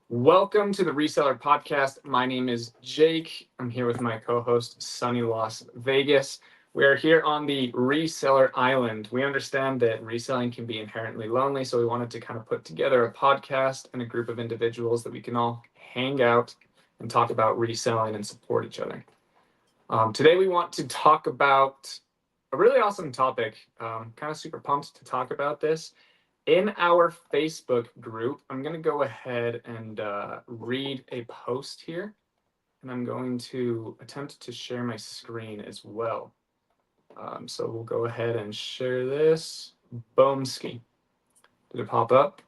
Welcome to the Reseller Podcast. My name is Jake. I'm here with my co-host, Sunny Las Vegas. We are here on the Reseller Island. We understand that reselling can be inherently lonely, so we wanted to kind of put together a podcast and a group of individuals that we can all hang out and talk about reselling and support each other. Today we want to talk about a really awesome topic. Kind of super pumped to talk about this. In our Facebook group, I'm going to go ahead and read a post here, and I'm going to attempt to share my screen as well. So we'll go ahead and share this. Boomski. Did it pop up?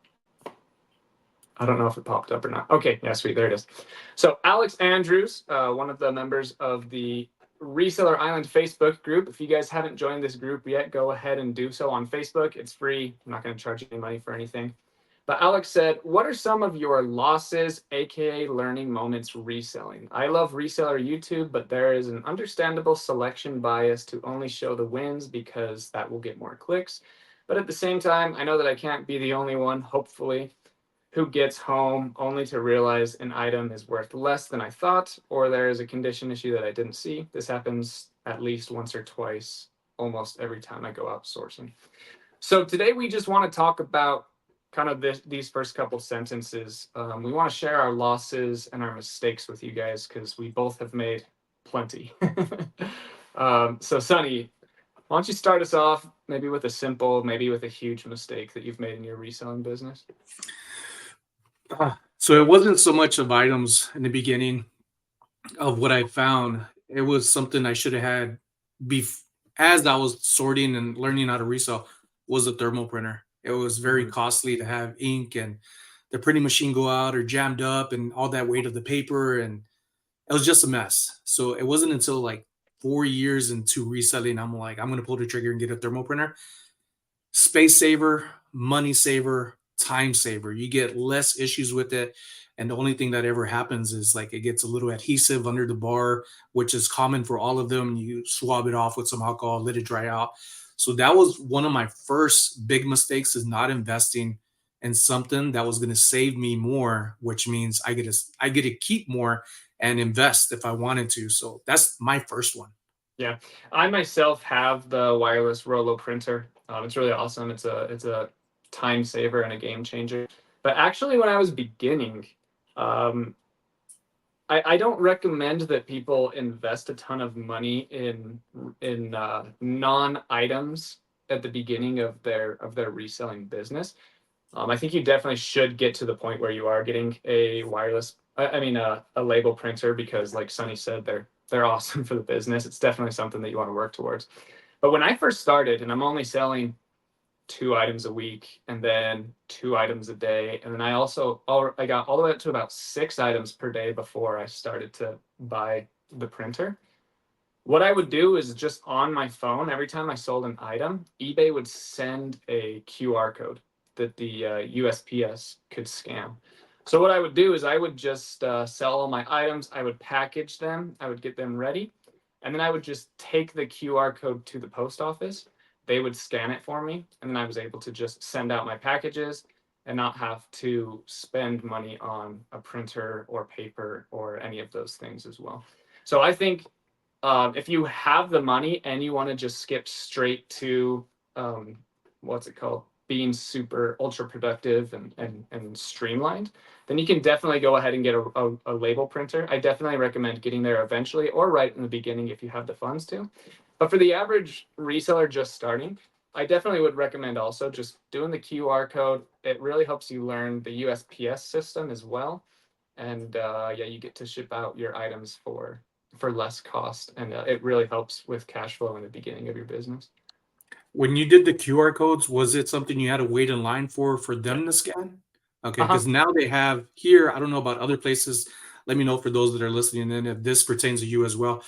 I don't know if it popped up or not. Okay, yeah, sweet, there it is. So Alex Andrews, one of the members of the Reseller Island Facebook group. If you guys haven't joined this group yet, go ahead and do so on Facebook. It's free. I'm not going to charge you any money for anything. But Alex said, what are some of your losses, aka learning moments reselling? I love reseller YouTube, but there is an understandable selection bias to only show the wins because that will get more clicks. But at the same time, I know that I can't be the only one, hopefully, who gets home only to realize an item is worth less than I thought, or there is a condition issue that I didn't see. This happens at least once or twice, almost every time I go outsourcing. So today we just want to talk about kind of these first couple sentences. We want to share our losses and our mistakes with you guys because we both have made plenty. So Sunny, why don't you start us off maybe with a simple, maybe with a huge mistake that you've made in your reselling business? So it wasn't so much of items in the beginning of what I found. It was something I should have had as I was sorting and learning how to resell was a thermal printer. It was very costly to have ink and the printing machine go out or jammed up and all that weight of the paper, and it was just a mess. So it wasn't until like 4 years into reselling I'm like, I'm gonna pull the trigger and get a thermal printer. Space saver, money saver, time saver. You get less issues with it. And the only thing that ever happens is like it gets a little adhesive under the bar, which is common for all of them. You swab it off with some alcohol, let it dry out. So that was one of my first big mistakes, is not investing in something that was going to save me more, which means I get to keep more and invest if I wanted to. So that's my first one. Yeah, I myself have the wireless Rolo printer. It's really awesome. It's a time saver and a game changer. But actually, when I was beginning, um, I don't recommend that people invest a ton of money in non items at the beginning of their reselling business. I think you definitely should get to the point where you are getting a wireless, a label printer, because like Sunny said, they're awesome for the business. It's definitely something that you want to work towards. But when I first started, and I'm only selling 2 items a week and then 2 items a day, and then I got all the way up to about 6 items per day before I started to buy the printer. What I would do is just on my phone, every time I sold an item, eBay would send a QR code that the USPS could scan. So what I would do is I would just sell all my items. I would package them. I would get them ready. And then I would just take the QR code to the post office. They would scan it for me. And then I was able to just send out my packages and not have to spend money on a printer or paper or any of those things as well. So I think if you have the money and you want to just skip straight to what's it called, being super ultra productive and streamlined, then you can definitely go ahead and get a label printer. I definitely recommend getting there eventually or right in the beginning if you have the funds to. But for the average reseller just starting, I definitely would recommend also just doing the QR code. It really helps you learn the USPS system as well. And yeah, you get to ship out your items for less cost, and it really helps with cash flow in the beginning of your business. When you did the QR codes, was it something you had to wait in line for them to scan? Okay, Uh-huh. because now they have here, I don't know about other places. Let me know for those that are listening and if this pertains to you as well.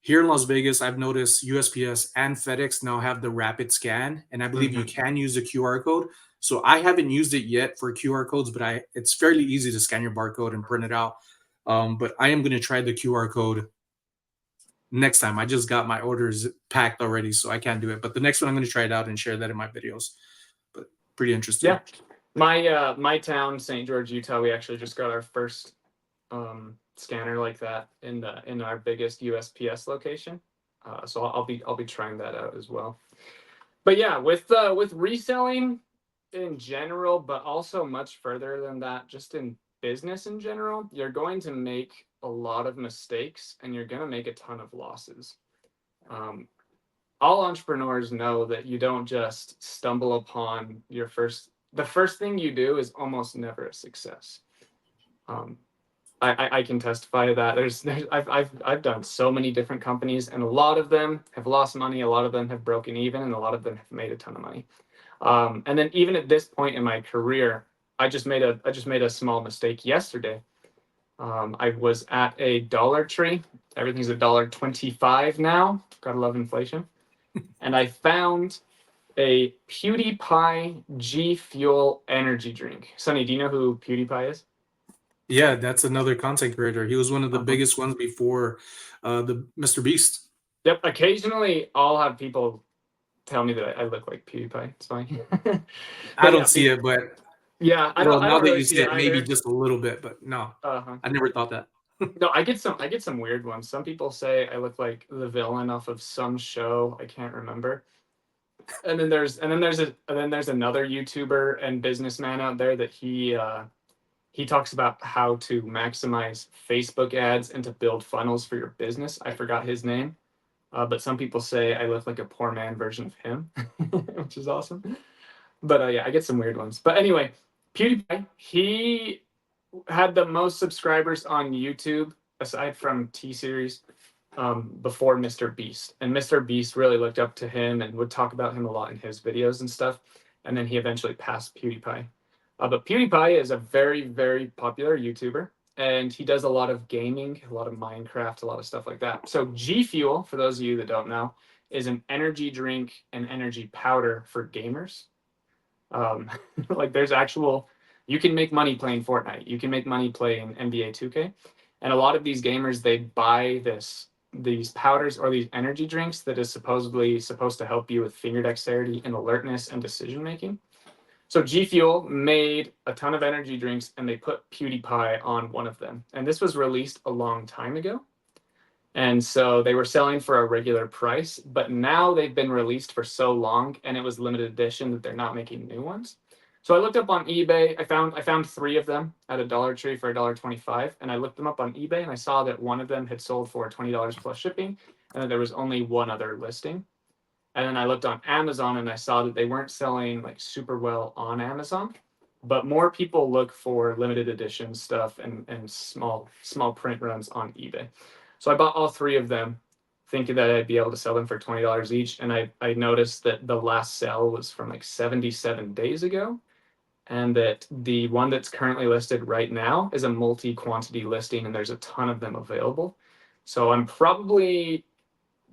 Here in Las Vegas, I've noticed USPS and FedEx now have the rapid scan, and I believe you Mhm. can use the QR code. So I haven't used it yet for QR codes, but it's fairly easy to scan your barcode and print it out. But I am going to try the QR code next time. I just got my orders packed already, so I can't do it. But the next one, I'm going to try it out and share that in my videos. But pretty Yeah, interesting. My town, St. George, Utah, we actually just got our first scanner like that in our biggest USPS location. So I'll be trying that out as well. But yeah, with reselling in general, but also much further than that, just in business in general, you're going to make a lot of mistakes and you're going to make a ton of losses. Um, all entrepreneurs know that you don't just stumble upon the first thing you do is almost never a success. Um, I can testify to that. I've done so many different companies, and a lot of them have lost money, a lot of them have broken even, and a lot of them have made a ton of money. And then even at this point in my career, I just made a small mistake yesterday. I was at a Dollar Tree. Everything's $1.25 now. Gotta love inflation. And I found a PewDiePie G Fuel energy drink. Sonny, do you know who PewDiePie is? Yeah, that's another content creator. He was one of the Uh-huh. biggest ones before the Mr. Beast. Yep. Occasionally, I'll have people tell me that I look like PewDiePie. It's fine. I But don't yeah, see it, but yeah, I well, don't I now don't that really you see say it it, maybe either. just a little bit, but no, Uh-huh. I never thought that. No, I get some weird ones. Some people say I look like the villain off of some show. I can't remember. And then there's another YouTuber and businessman out there that he talks about how to maximize Facebook ads and to build funnels for your business. I forgot his name, but some people say I look like a poor man version of him, which is awesome. But yeah, I get some weird ones. But anyway, PewDiePie, he had the most subscribers on YouTube aside from T Series before Mr. Beast. And Mr. Beast really looked up to him and would talk about him a lot in his videos and stuff. And then he eventually passed PewDiePie. But PewDiePie is a very, very popular YouTuber. And he does a lot of gaming, a lot of Minecraft, a lot of stuff like that. So G Fuel, for those of you that don't know, is an energy drink and energy powder for gamers. Um, like there's actual, you can make money playing Fortnite. You can make money playing NBA 2K, and a lot of these gamers they buy these powders or these energy drinks that is supposedly supposed to help you with finger dexterity and alertness and decision making. So G Fuel made a ton of energy drinks and they put PewDiePie on one of them. And this was released a long time ago. And so they were selling for a regular price, but now they've been released for so long and it was limited edition that they're not making new ones. So I looked up on eBay. I found three of them at a Dollar Tree for $1.25, and I looked them up on eBay and I saw that one of them had sold for $20 plus shipping, and that there was only one other listing. And then I looked on Amazon and I saw that they weren't selling like super well on Amazon, but more people look for limited edition stuff and small print runs on eBay. So I bought all three of them, thinking that I'd be able to sell them for $20 each. And I noticed that the last sale was from like 77 days ago, and that the one that's currently listed right now is a multi-quantity listing, and there's a ton of them available. So I'm probably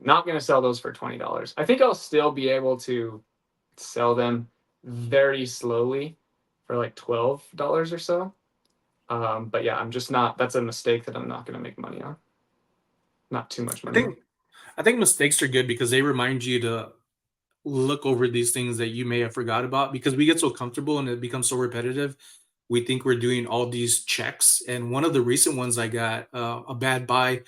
not going to sell those for $20. I think I'll still be able to sell them very slowly for like $12 or so. But yeah, I'm just not. That's a mistake that I'm not going to make money on. Not too much I money on. think I think mistakes are good because they remind you to look over these things that you may have forgot about because we get so comfortable and it becomes so repetitive. We think we're doing all these checks. And one of the recent ones I got a bad buy.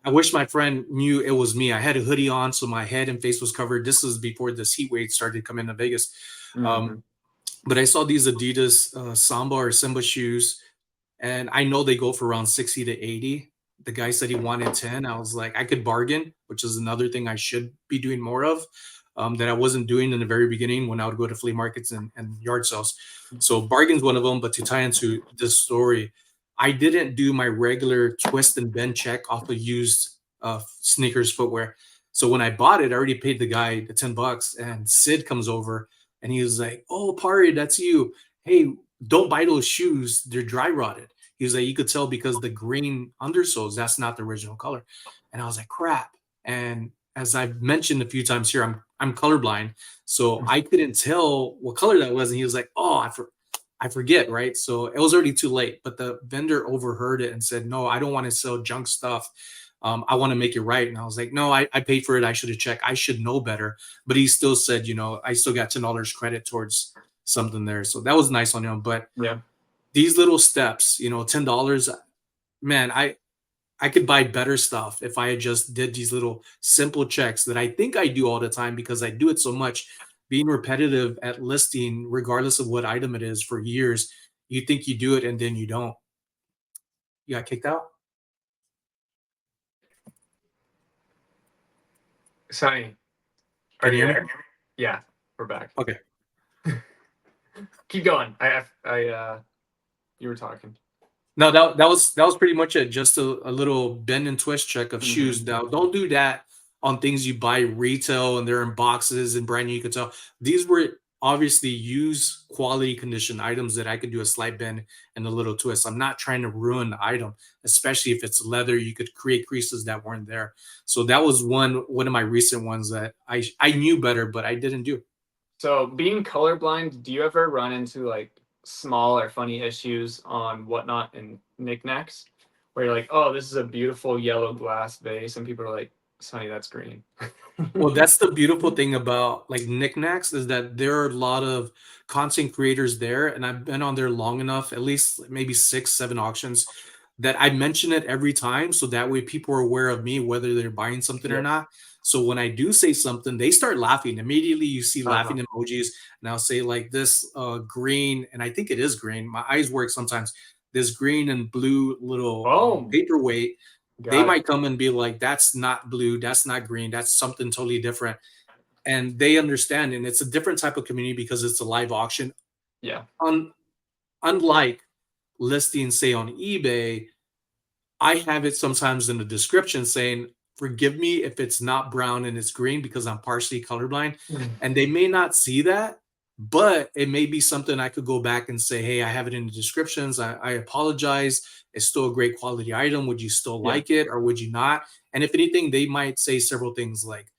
I wish my friend knew it was me. I had a hoodie on, so my head and face was covered. This was before this heat wave started coming to Vegas. Mm-hmm. Um, but I saw these Adidas Samba or Simba shoes, and I know they go for around 60 to 80. The guy said he wanted 10. I was like, I could bargain, which is another thing I should be doing more of, that I wasn't doing in the very beginning when I would go to flea markets and yard sales. So bargain's one of them. But to tie into this story, I didn't do my regular twist and bend check off of used sneakers footwear. So when I bought it, I already paid the guy the $10, and Sid comes over and he was like, "Oh, Pari, that's you. Hey, don't buy those shoes. They're dry rotted." He was like, "You could tell because the green undersoles, that's not the original color." And I was like, crap. And as I've mentioned a few times here, I'm colorblind. So I couldn't tell what color that was. And he was like, "Oh, I forget, right?" So it was already too late. But the vendor overheard it and said, "No, I don't want to sell junk stuff. I want to make it right." And I was like, "No, I paid for it. I should have checked. I should know better." But he still said, "I still got $10 credit towards something there. So that was nice on him. But Yeah. these little steps, $10, man, I could buy better stuff if I just did these little simple checks that I think I do all the time because I do it so much. Being repetitive at listing, regardless of what item it is, for years, you think you do it and then you don't. You got kicked out? Sonny, are Can you you hear me? there? Yeah, we're back. Okay. Keep going. You were talking. No, that was pretty much it. Just a little bend and twist check of shoes. Hmm. Now, don't do that on things you buy retail and they're in boxes and brand new. You could tell these were obviously used quality condition items that I could do a slight bend and a little twist. I'm not trying to ruin the item, especially if it's leather. You could create creases that weren't there. So that was one of my recent ones that I knew better, but I didn't do. So, being colorblind, do you ever run into like small or funny issues on Whatnot and knickknacks where you're like, oh, this is a beautiful yellow glass vase, and people are like, Sonny, that's green. Well, that's the beautiful thing about like knickknacks is that there are a lot of content creators there, and I've been on there long enough, at least maybe 6, 7 auctions, that I mention it every time, so that way people are aware of me, whether they're buying something or Yep. not. So when I do say something, they start laughing. Immediately, you see Uh-huh. laughing emojis, and I'll say like this green, and I think it is green. My eyes work sometimes. This green and blue little Boom. paperweight, they Got it. might come and be like, "That's not blue. That's not green. That's something totally different." And they understand, and it's a different type of community because it's a live auction. Yeah. Un- Unlike listing, say on eBay, I have it sometimes in the description saying, "Forgive me if it's not brown and it's green because I'm partially colorblind." And they may not see that, but it may be something I could go back and say, "Hey, I have it in the descriptions. I apologize. It's still a great quality item. Would you still Yeah. like it or would you not?" And if anything, they might say several things like,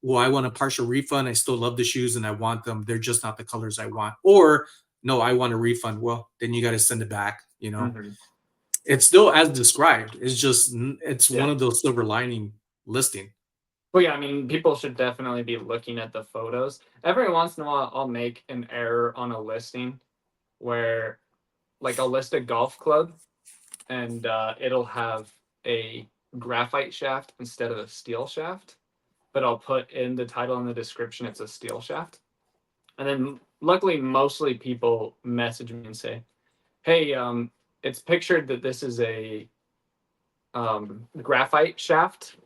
"Well, I want a partial refund. I still love the shoes and I want them. They're just not the colors I want." Or, "No, I want a refund." Well, then you got to send it back. Hmm. It's still as described. It's just it's one Yeah. of those silver lining listing. Well, yeah, I mean, people should definitely be looking at the photos. Every once in a while, I'll make an error on a listing where, like, I'll list a golf club and it'll have a graphite shaft instead of a steel shaft, but I'll put in the title and the description it's a steel shaft. And then, luckily, mostly people message me and say, hey, it's pictured that this is a graphite shaft,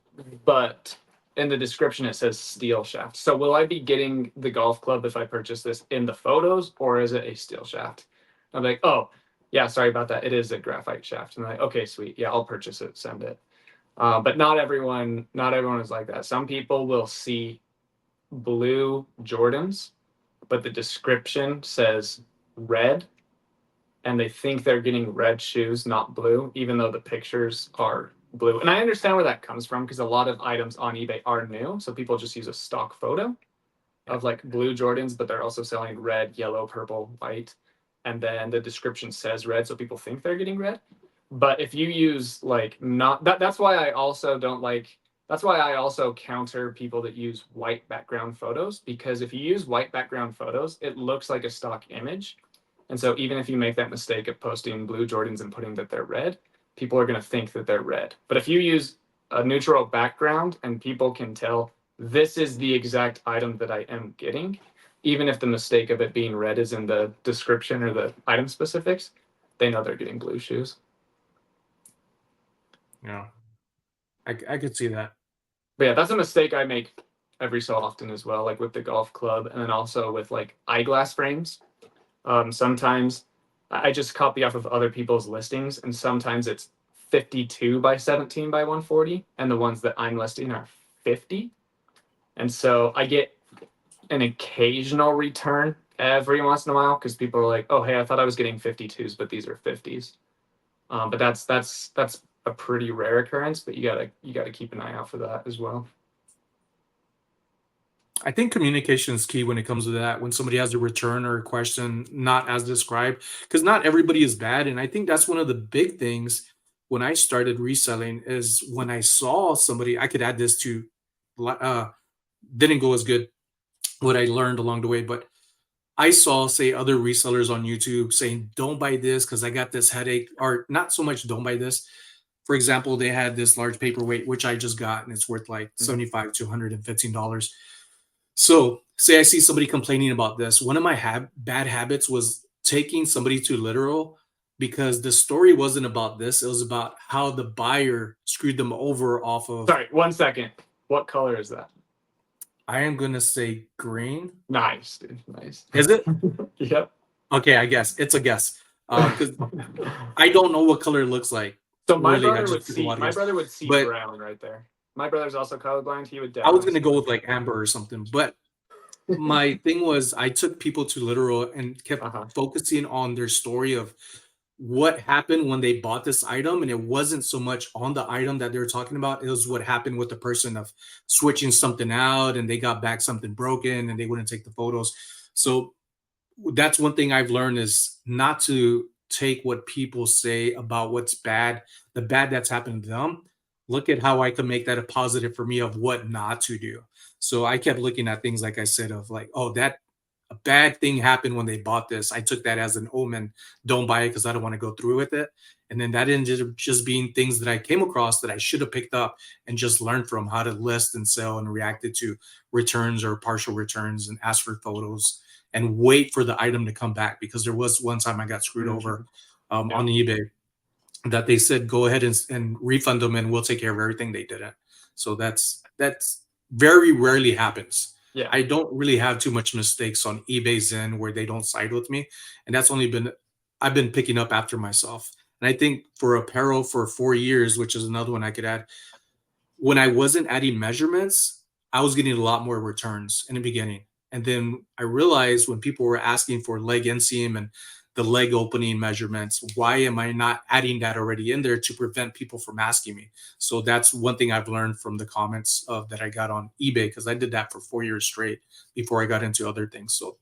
but in the description it says steel shaft. So will I be getting the golf club if I purchase this in the photos, or is it a steel shaft? I'm like, oh, yeah, sorry about that. It is a graphite shaft. And I'm like, okay, sweet. Yeah, I'll purchase it. Send it. But not everyone is like that. Some people will see blue Jordans, but the description says red, and they think they're getting red shoes, not blue, even though the pictures are blue. And I understand where that comes from because a lot of items on eBay are new. So people just use a stock photo Yeah. of like blue Jordans, but they're also selling red, yellow, purple, white. And then the description says red, so people think they're getting red. But if you use like not that's why I also don't like that's why I also counter people that use white background photos, because if you use white background photos, it looks like a stock image. And so even if you make that mistake of posting blue Jordans and putting that they're red, people are going to think that they're red. But if you use a neutral background and people can tell this is the exact item that I am getting, even if the mistake of it being red is in the description or the item specifics, they know they're getting blue shoes. Yeah. I could see that. But yeah, that's a mistake I make every so often as well, like with the golf club, and then also with like eyeglass frames. Sometimes I just copy off of other people's listings, and sometimes it's 52 by 17 by 140, and the ones that I'm listing are 50. And so I get an occasional return every once in a while because people are like, "Oh, hey, I thought I was getting 52s, but these are 50s." But that's a pretty rare occurrence, but you gotta keep an eye out for that as well. I think communication is key when it comes to that. When somebody has a return or a question not as described, because not everybody is bad. And I think that's one of the big things when I started reselling is when I saw somebody, I could add this to, didn't go as good what I learned along the way, but I saw, say, other resellers on YouTube saying, don't buy this because I got this headache, or not so much don't buy this. For example, they had this large paperweight, which I just got, and it's worth like Mhm. $75 to $115. So, say I see somebody complaining about this. One of my bad habits was taking somebody too literal because the story wasn't about this. It was about how the buyer screwed them over off of, Sorry, 1 second. What color is that? I am going to say green. Nice, dude. Nice. Is it? Yep. Okay, I guess. It's a guess. Because I don't know what color it looks like. So Really, I just took a wild my guess. brother would see But brown right there. My brother's also colorblind. He would I was definitely gonna see go like with like amber or something. But my thing was I took people too literal and kept uh-huh. focusing on their story of what happened when they bought this item, and it wasn't so much on the item that they were talking about. It was what happened with the person of switching something out and they got back something broken and they wouldn't take the photos. So that's one thing I've learned is not to take what people say about what's bad, the bad that's happened to them. Look at how I can make that a positive for me of what not to do. So I kept looking at things like I said of like, oh, that a bad thing happened when they bought this. I took that as an omen. Don't buy it because I don't want to go through with it. And then that ended up just being things that I came across that I should have picked up and just learned from how to list and sell and reacted to returns or partial returns and ask for photos and wait for the item to come back because there was one time I got screwed over Mhm. on Yep. eBay that they said go ahead and refund them and we'll take care of everything. They didn't. So that's very rarely happens. Yeah. I don't really have too much mistakes on eBay's end where they don't side with me, and that's only been I've been picking up after myself. And I think for apparel for 4 years, which is another one I could add, when I wasn't adding measurements, I was getting a lot more returns in the beginning. And then I realized when people were asking for leg inseam and the leg opening measurements, why am I not adding that already in there to prevent people from asking me? So that's one thing I've learned from the comments of that I got on eBay because I did that for 4 years straight before I got into other things. So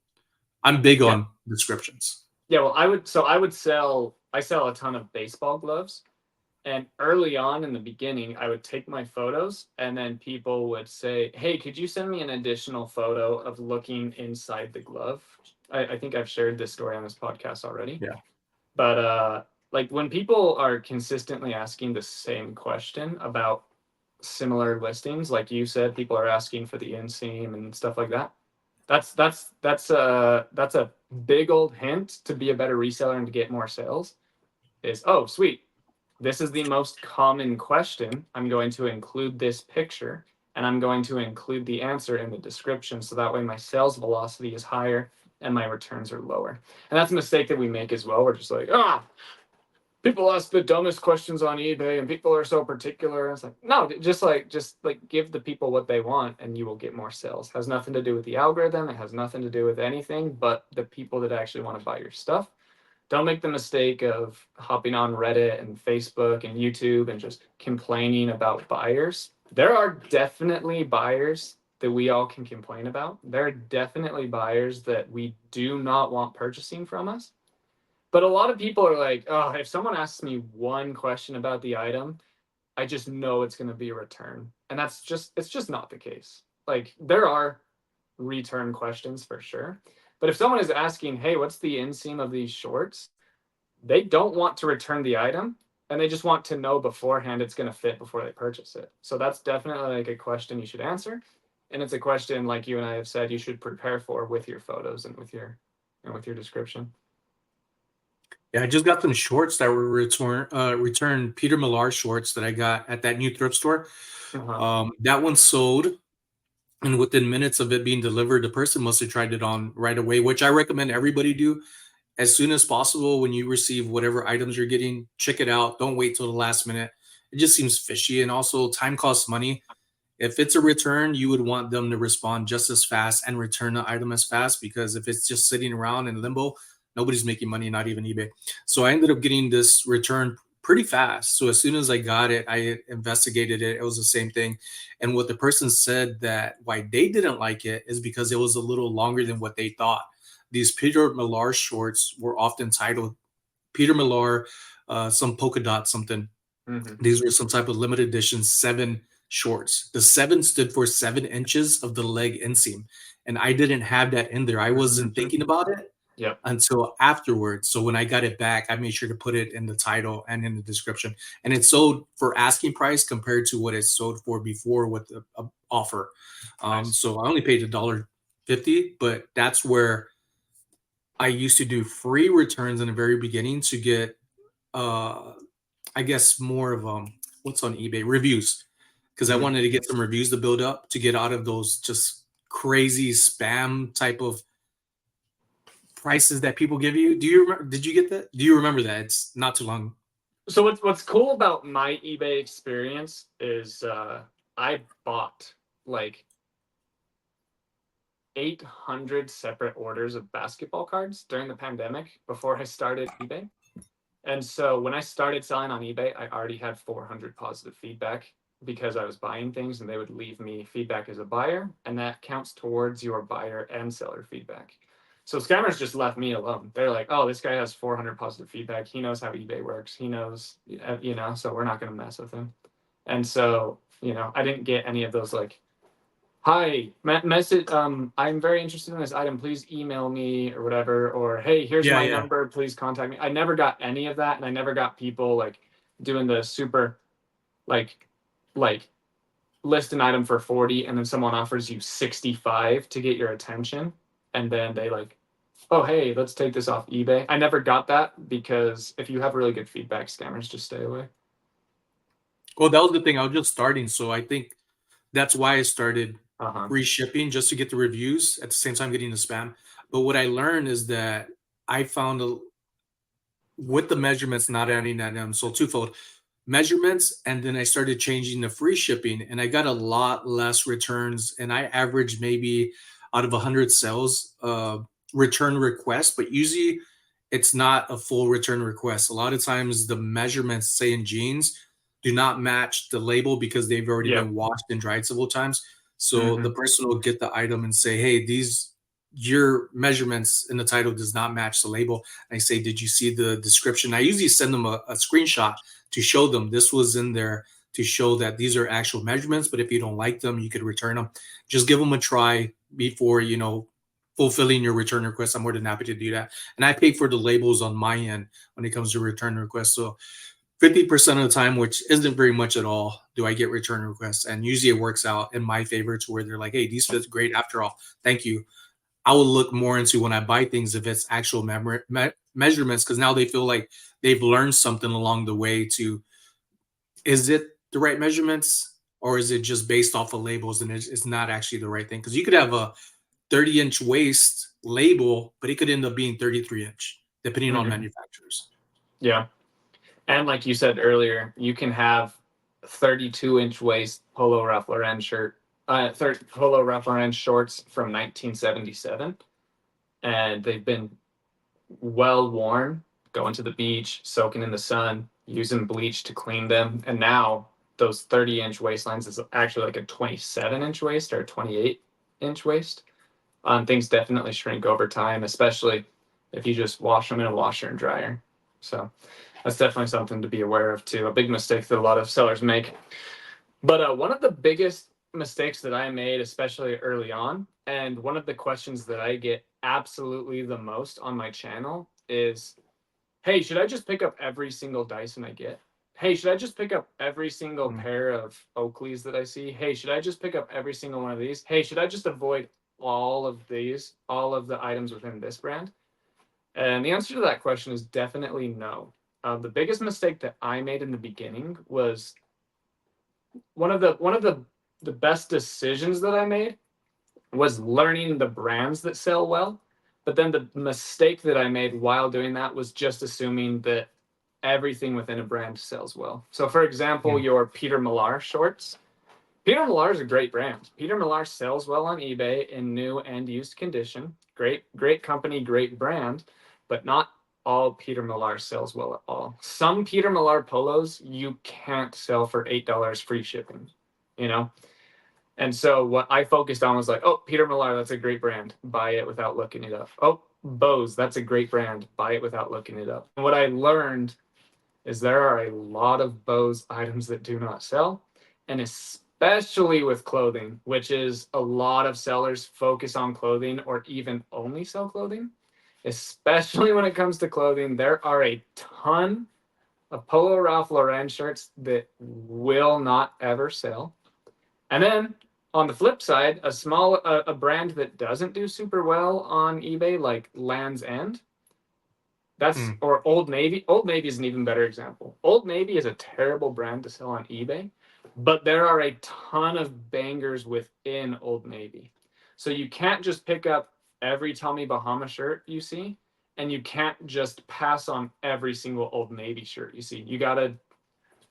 I'm big Yeah. on descriptions. Yeah, well, I sell a ton of baseball gloves. And early on in the beginning, I would take my photos and then people would say, "Hey, could you send me an additional photo of looking inside the glove?" I think I've shared this story on this podcast already. Yeah. But like when people are consistently asking the same question about similar listings, like you said, people are asking for the inseam and stuff like that. That's a big old hint to be a better reseller and to get more sales. Is, oh, sweet, this is the most common question. I'm going to include this picture and I'm going to include the answer in the description so that way my sales velocity is higher and my returns are lower. And that's a mistake that we make as well. We're just like, people ask the dumbest questions on eBay and people are so particular. It's like, no, just like give the people what they want and you will get more sales. It has nothing to do with the algorithm. It has nothing to do with anything but the people that actually want to buy your stuff. Don't make the mistake of hopping on Reddit and Facebook and YouTube and just complaining about buyers. There are definitely buyers that we all can complain about. There are definitely buyers that we do not want purchasing from us. But a lot of people are like, oh, if someone asks me one question about the item, I just know it's going to be a return. And it's just not the case. Like, there are return questions for sure. But if someone is asking, hey, what's the inseam of these shorts? They don't want to return the item and they just want to know beforehand it's going to fit before they purchase it. So that's definitely like a question you should answer. And it's a question, like you and I have said, you should prepare for with your photos and with your description. Yeah, I just got some shorts that were returned Peter Millar shorts that I got at that new thrift store. Uh-huh. That one sold, and within minutes of it being delivered, the person must have tried it on right away, which I recommend everybody do as soon as possible when you receive whatever items you're getting. Check it out. Don't wait till the last minute. It just seems fishy, and also time costs money. If it's a return, you would want them to respond just as fast and return the item as fast because if it's just sitting around in limbo, nobody's making money, not even eBay. So I ended up getting this return pretty fast. So as soon as I got it, I investigated it. It was the same thing. And what the person said that why they didn't like it is because it was a little longer than what they thought. These Peter Millar shorts were often titled Peter Millar, some polka dot something. Mm-hmm. These were some type of limited edition 7 shorts. The 7 stood for 7 inches of the leg inseam, and I didn't have that in there. I wasn't thinking about it Yep. until afterwards. So when I got it back, I made sure to put it in the title and in the description. And it sold for asking price compared to what it sold for before with the offer. Nice. So I only paid $1.50, but that's where I used to do free returns in the very beginning to get, I guess, more of what's on eBay reviews, because I Mhm. wanted to get some reviews to build up to get out of those just crazy spam type of prices that people give you. Do you remember? Did you get that? Do you remember that? It's not too long. So what's cool about my eBay experience is I bought like 800 separate orders of basketball cards during the pandemic before I started eBay. And so when I started selling on eBay, I already had 400 positive feedback because I was buying things and they would leave me feedback as a buyer, and that counts towards your buyer and seller feedback. So scammers just left me alone. They're like, "Oh, this guy has 400 positive feedback. He knows how eBay works. He knows, so we're not going to mess with him." And so, I didn't get any of those like, "Hi, message. I'm very interested in this item. Please email me or whatever." Or, "Hey, here's Yeah, my yeah. number. Please contact me." I never got any of that, and I never got people like doing the super like like list an item for 40, and then someone offers you 65 to get your attention, and then they like, "Oh, hey, let's take this off eBay." I never got that because if you have really good feedback, scammers just stay away. Well, that was the thing. I was just starting, so I think that's why I started Uh huh. free shipping just to get the reviews at the same time getting the spam. But what I learned is that I found with the measurements not adding that in, so twofold measurements, and then I started changing the free shipping, and I got a lot less returns, and I averaged maybe out of 100 sales return requests, but usually it's not a full return request. A lot of times the measurements, say in jeans, do not match the label because they've already Yep. been washed and dried several times. So Mm-hmm. the person will get the item and say, hey, these your measurements in the title does not match the label. I say, did you see the description? I usually send them a screenshot to show them this was in there to show that these are actual measurements. But if you don't like them, you could return them. Just give them a try before, fulfilling your return request. I'm more than happy to do that. And I pay for the labels on my end when it comes to return requests. So 50% of the time, which isn't very much at all, do I get return requests. And usually it works out in my favor to where they're like, hey, these fit great after all. Thank you. I will look more into when I buy things if it's actual measurements, because now they feel like they've learned something along the way. To is it the right measurements, or is it just based off of labels and it's not actually the right thing? Because you could have a 30-inch waist label, but it could end up being 33-inch depending on Mm-hmm. manufacturers. Yeah. And like you said earlier, you can have 32-inch waist polo Ralph Lauren shirt, polo Ralph Lauren shorts from 1977, and they've been well worn, going to the beach, soaking in the sun, using bleach to clean them, and now those 30-inch waistlines is actually like a 27-inch waist or a 28-inch waist. Things definitely shrink over time, especially if you just wash them in a washer and dryer. So that's definitely something to be aware of too. A big mistake that a lot of sellers make. But one of the biggest mistakes that I made, especially early on, and one of the questions that I get absolutely the most on my channel is, "Hey, should I just pick up every single Dyson I get? Hey, should I just pick up every single Mm. pair of Oakleys that I see? Hey, should I just pick up every single one of these? Hey, should I just avoid all of these, all of the items within this brand?" And the answer to that question is definitely no. The biggest mistake that I made in the beginning was one of the best decisions that I made was learning the brands that sell well. But then the mistake that I made while doing that was just assuming that everything within a brand sells well. So, for example, Mm. your Peter Millar shorts. Peter Millar is a great brand. Peter Millar sells well on eBay in new and used condition. Great company, great brand, but not all Peter Millar sells well at all. Some Peter Millar polos you can't sell for $8 free shipping, you know? And so what I focused on was like, oh, Peter Millar, that's a great brand. Buy it without looking it up. Oh, Bose, that's a great brand. Buy it without looking it up. And what I learned is there are a lot of Bose items that do not sell. And especially with clothing, which is a lot of sellers focus on clothing or even only sell clothing. Especially when it comes to clothing, there are a ton of Polo Ralph Lauren shirts that will not ever sell. And then on the flip side, a brand that doesn't do super well on eBay, like Land's End, Hmm. or Old Navy. Old Navy is an even better example. Old Navy is a terrible brand to sell on eBay, but there are a ton of bangers within Old Navy. So you can't just pick up every Tommy Bahama shirt you see, and you can't just pass on every single Old Navy shirt you see. You got to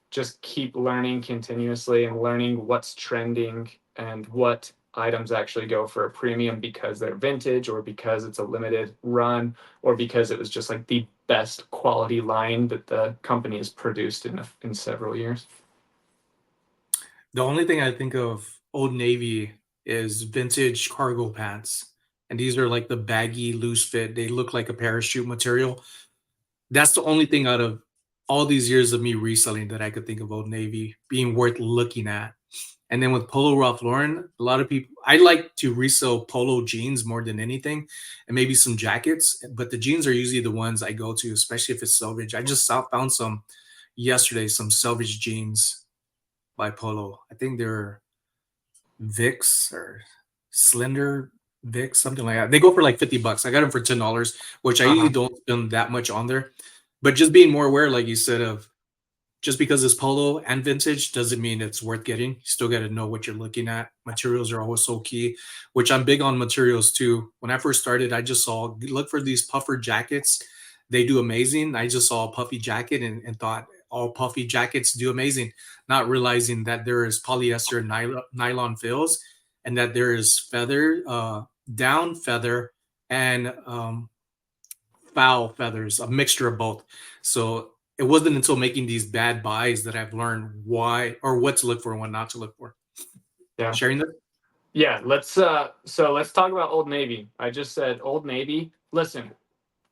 just keep learning continuously and learning what's trending and what items actually go for a premium because they're vintage or because it's a limited run or because it was just like the best quality line that the company has produced in several years. The only thing I think of Old Navy is vintage cargo pants. And these are like the baggy, loose fit. They look like a parachute material. That's the only thing out of all these years of me reselling that I could think of Old Navy being worth looking at. And then with Polo Ralph Lauren, a lot of people, I like to resell polo jeans more than anything and maybe some jackets. But the jeans are usually the ones I go to, especially if it's salvage. I just found some yesterday, some salvage jeans by Polo. I think they're Vicks or Slender Vicks, something like that. They go for like $50. I got them for $10, which I usually Uh-huh. don't spend that much on there. But just being more aware, like you said, of just because it's polo and vintage doesn't mean it's worth getting. You still got to know what you're looking at. Materials are always so key, which I'm big on materials too. When I first started, I just saw look for these puffer jackets. They do amazing. I just saw a puffy jacket and thought all puffy jackets do amazing, not realizing that there is polyester and nylon fills and that there is feather, down feather, and foul feathers, a mixture of both. So it wasn't until making these bad buys that I've learned why or what to look for and what not to look for. Yeah. Sharing that? Yeah, let's talk about Old Navy. I just said Old Navy. Listen,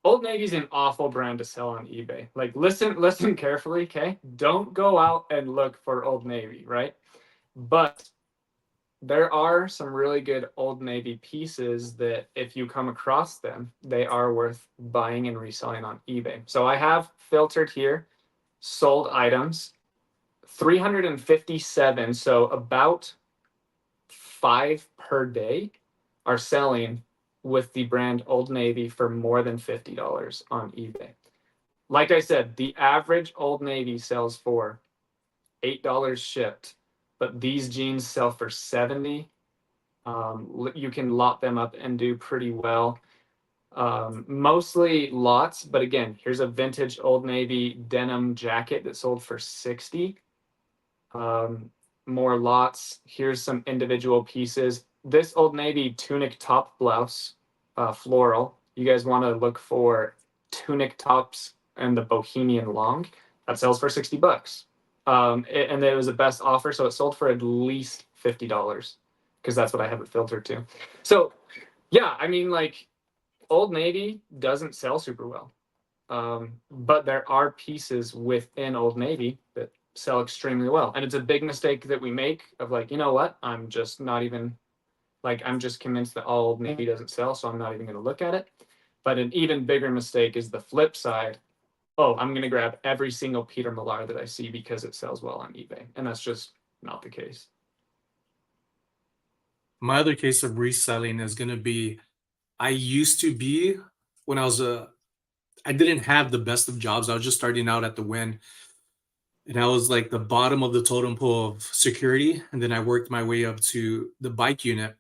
Old Navy's an awful brand to sell on eBay. Like listen carefully, okay? Don't go out and look for Old Navy, right? But there are some really good Old Navy pieces that if you come across them, they are worth buying and reselling on eBay. So I have filtered here sold items 357, so about 5 per day are selling with the brand Old Navy for more than $50 on eBay. Like I said, the average Old Navy sells for $8 shipped, but these jeans sell for 70. You can lot them up and do pretty well. Mostly lots, but again, here's a vintage Old Navy denim jacket that sold for 60. Um, More lots. Here's some individual pieces. This Old Navy tunic top blouse, floral. You guys want to look for tunic tops and the Bohemian long. That sells for $60. And it was a best offer, so it sold for at least $50 because that's what I have it filtered to. So yeah, I mean, like Old Navy doesn't sell super well. But there are pieces within Old Navy that sell extremely well. And it's a big mistake that we make of like, you know what? I'm just not even like, I'm just convinced that all Old Navy doesn't sell, so I'm not even going to look at it. But an even bigger mistake is the flip side. Oh, I'm going to grab every single Peter Millar that I see because it sells well on eBay. And that's just not the case. My other case of reselling is going to be I used to be when I was I didn't have the best of jobs. I was just starting out at the Win, and I was like the bottom of the totem pole of security, and then I worked my way up to the bike unit.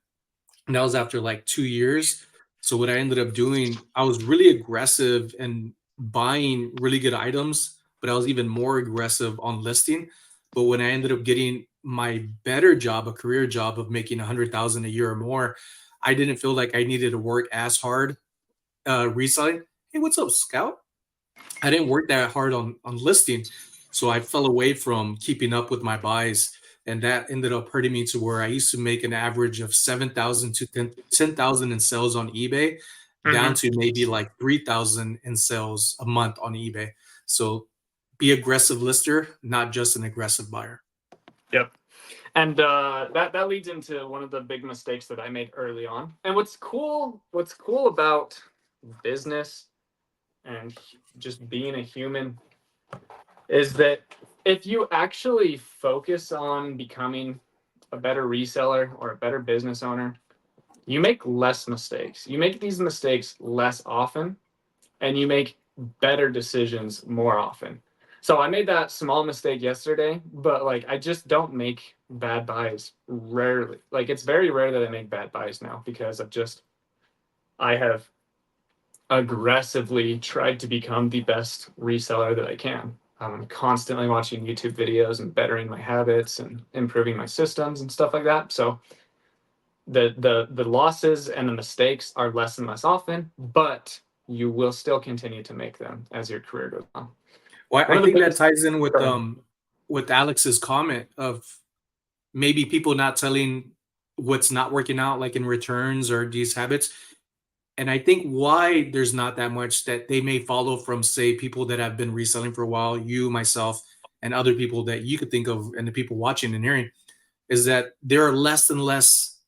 And that was after like 2 years. So what I ended up doing, I was really aggressive and buying really good items, but I was even more aggressive on listing. But when I ended up getting my better job, a career job of making 100,000 a year or more, I didn't feel like I needed to work as hard reselling. Hey, what's up, Scout? I didn't work that hard on listing, so I fell away from keeping up with my buys, and that ended up hurting me to where I used to make an average of 7,000 to 10,000 in sales on eBay, down Mm-hmm. to maybe like 3,000 in sales a month on eBay. So be aggressive lister, not just an aggressive buyer. Yep. And that leads into one of the big mistakes that I made early on. And what's cool about business and just being a human is that if you actually focus on becoming a better reseller or a better business owner, you make less mistakes. You make these mistakes less often, and you make better decisions more often. So I made that small mistake yesterday, but like I just don't make bad buys rarely. Like it's very rare that I make bad buys now because I have aggressively tried to become the best reseller that I can. I'm constantly watching YouTube videos and bettering my habits and improving my systems and stuff like that. So the losses and the mistakes are less and less often, but you will still continue to make them as your career goes on. Well, One I of the think that biggest. ties in Go ahead. with Alex's comment of maybe people not telling what's not working out, like in returns or these habits. And I think why there's not that much that they may follow from, say, people that have been reselling for a while, you, myself, and other people that you could think of, and the people watching and hearing, is that there are less and less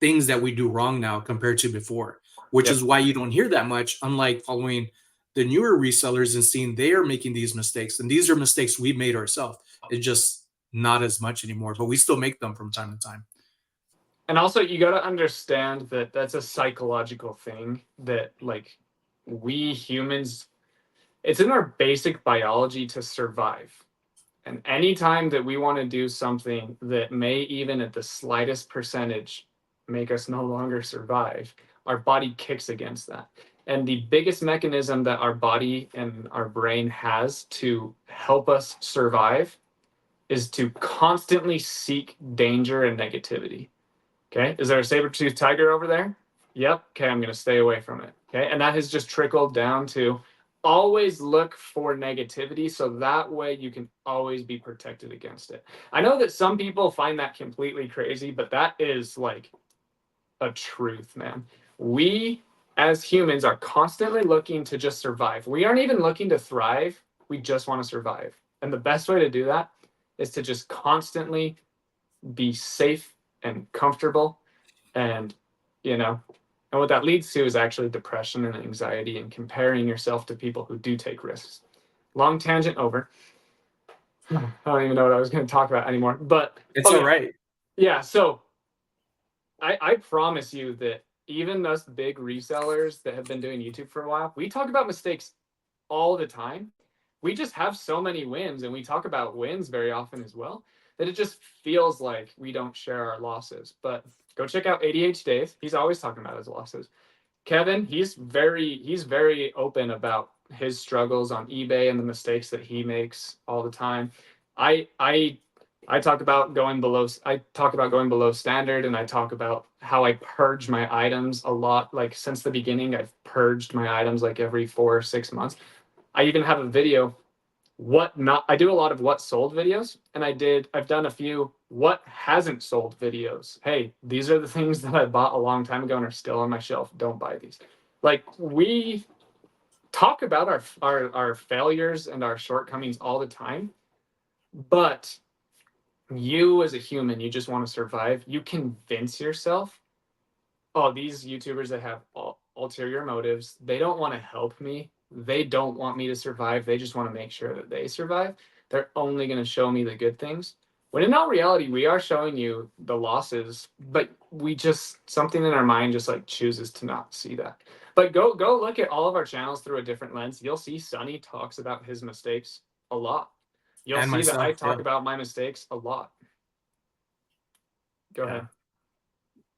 things that we do wrong now compared to before, which Yep. is why you don't hear that much, unlike following the newer resellers and seeing they are making these mistakes. And these are mistakes we made ourselves. It's just not as much anymore, but we still make them from time to time. And also, you got to understand that that's a psychological thing that, like, we humans, it's in our basic biology to survive. And anytime that we want to do something that may even at the slightest percentage make us no longer survive, our body kicks against that. And the biggest mechanism that our body and our brain has to help us survive is to constantly seek danger and negativity. Okay. Is there a saber-toothed tiger over there? Yep. Okay. I'm going to stay away from it. Okay. And that has just trickled down to always look for negativity so that way you can always be protected against it. I know that some people find that completely crazy, but that is like a truth, man. We as humans are constantly looking to just survive. We aren't even looking to thrive. We just want to survive. And the best way to do that is to just constantly be safe and comfortable and you know and what that leads to is actually depression and anxiety and comparing yourself to people who do take risks. Long tangent over. I don't even know what I was going to talk about anymore, but It's oh all yeah, right. yeah. So I promise you that even us big resellers that have been doing YouTube for a while, we talk about mistakes all the time. We just have so many wins and we talk about wins very often as well that it just feels like we don't share our losses. But go check out ADH Dave. He's always talking about his losses. Kevin, he's very open about his struggles on eBay and the mistakes that he makes all the time. I I I talk about going below standard, and I talk about how I purge my items a lot. Like since the beginning, I've purged my items like every 4 or 6 months. I even have a video what not I do a lot of what sold videos, and I've done a few what hasn't sold videos. Hey, these are the things that I bought a long time ago and are still on my shelf. Don't buy these. Like we talk about our failures and our shortcomings all the time, but you as a human, you just want to survive. You convince yourself, oh, these YouTubers that have ulterior motives, they don't want to help me. They don't want me to survive. They just want to make sure that they survive. They're only going to show me the good things. When in all reality, we are showing you the losses, but we just something in our mind just like chooses to not see that. But go look at all of our channels through a different lens. You'll see Sonny talks about his mistakes a lot. You'll And see that I myself, talk yeah. about my mistakes a lot. Go Yeah. ahead.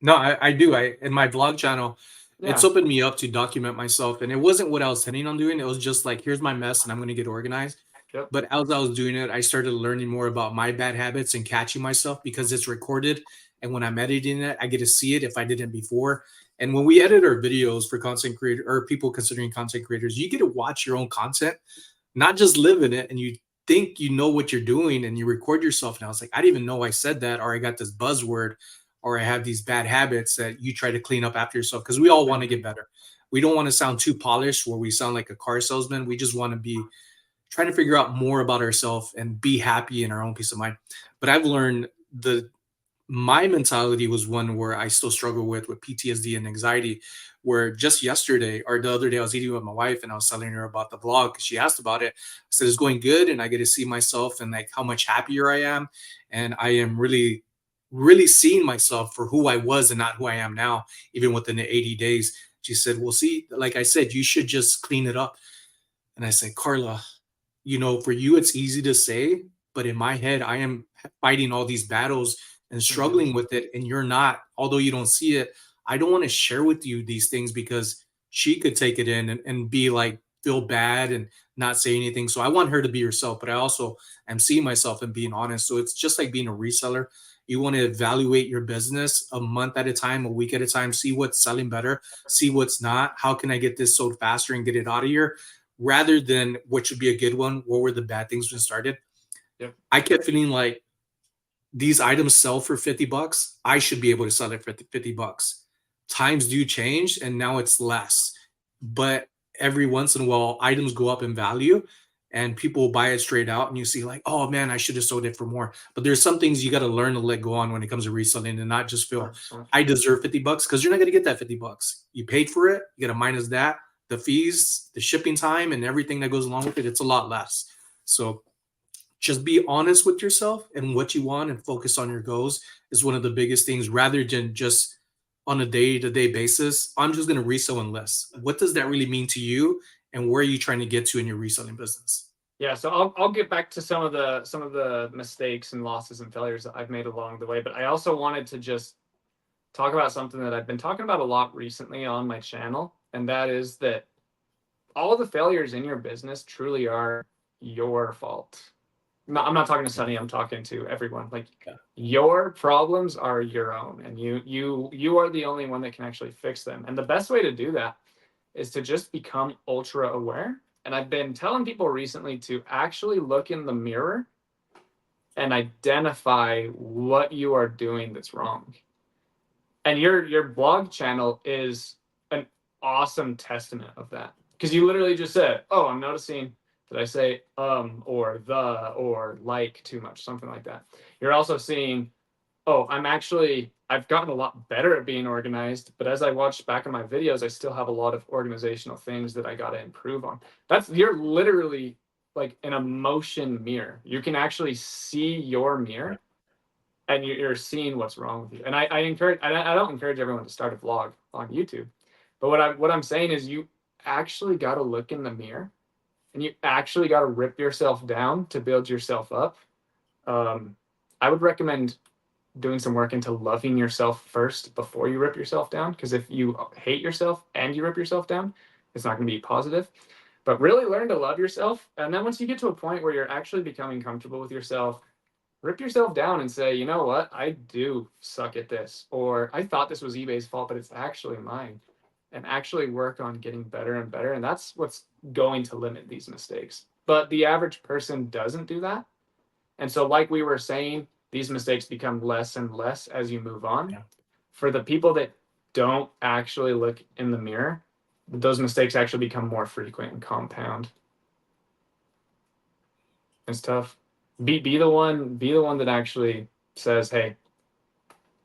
No, I do. I in my vlog channel, it's Yeah. opened me up to document myself. And it wasn't what I was intending on doing. It was just like, here's my mess and I'm gonna get organized. Yep. But as I was doing it, I started learning more about my bad habits and catching myself because it's recorded. And when I'm editing it, I get to see it if I didn't before. And when we edit our videos for content creator or people considering content creators, you get to watch your own content, not just live in it. And you think you know what you're doing and you record yourself. And I was like, I didn't even know I said that, or I got this buzzword, or I have these bad habits that you try to clean up after yourself because we all want to Mhm. get better. We don't want to sound too polished where we sound like a car salesman. We just want to be trying to figure out more about ourselves and be happy in our own peace of mind. But I've learned the my mentality was one where I still struggle with PTSD and anxiety. Where just yesterday or the other day, I was eating with my wife and I was telling her about the vlog because she asked about it. I said it's going good, and I get to see myself and like how much happier I am, and I am really, really seeing myself for who I was and not who I am now, even within the 80 days. She said, "Well, see, like I said, you should just clean it up." And I said, "Carla, for you, it's easy to say, but in my head, I am fighting all these battles and Mm-hmm. struggling with it. And you're not, although you don't see it. I don't want to share with you these things because she could take it in and be like, feel bad and not say anything. So I want her to be herself, but I also am seeing myself and being honest. So it's just like being a reseller. You want to evaluate your business a month at a time, a week at a time, see what's selling better, see what's not. How can I get this sold faster and get it out of here? Rather than what should be a good one, what were the bad things when started? Yep. I kept feeling like these items sell for $50. I should be able to sell it for $50. Times do change and now it's less. But every once in a while, items go up in value and people will buy it straight out. And you see, like, oh man, I should have sold it for more. But there's some things you got to learn to let go on when it comes to reselling and not just feel 100%. I deserve $50 because you're not going to get that $50. You paid for it, you got to minus that, the fees, the shipping time, and everything that goes along with it. It's a lot less. So just be honest with yourself and what you want and focus on your goals is one of the biggest things rather than just on a day-to-day basis. I'm just going to resell and list. What does that really mean to you, and where are you trying to get to in your reselling business? Yeah, so I'll get back to some of the mistakes and losses and failures that I've made along the way, but I also wanted to just talk about something that I've been talking about a lot recently on my channel, and that is that all of the failures in your business truly are your fault. No, I'm not talking to Sunny, I'm talking to everyone. Like, Yeah. your problems are your own, and you are the only one that can actually fix them. And the best way to do that is to just become ultra aware. And I've been telling people recently to actually look in the mirror and identify what you are doing that's wrong. And your blog channel is an awesome testament of that. Because you literally just said, "Oh, I'm noticing that I say or the or like too much," something like that. You're also seeing, "Oh, I've gotten a lot better at being organized, but as I watch back in my videos, I still have a lot of organizational things that I got to improve on." You're literally like an emotion mirror. You can actually see your mirror and you're seeing what's wrong with you. And I don't encourage everyone to start a vlog on YouTube, but what I'm saying is you actually got to look in the mirror and you actually got to rip yourself down to build yourself up. I would recommend doing some work into loving yourself first before you rip yourself down, because if you hate yourself and you rip yourself down, it's not going to be positive. But really learn to love yourself, and then once you get to a point where you're actually becoming comfortable with yourself, rip yourself down and say, "You know what, I do suck at this," or "I thought this was eBay's fault but it's actually mine," and actually work on getting better and better. And that's what's going to limit these mistakes. But the average person doesn't do that. And so, like we were saying, these mistakes become less and less as you move on. Yeah. For the people that don't actually look in the mirror, those mistakes actually become more frequent and compound. It's tough. Be the one that actually says, "Hey,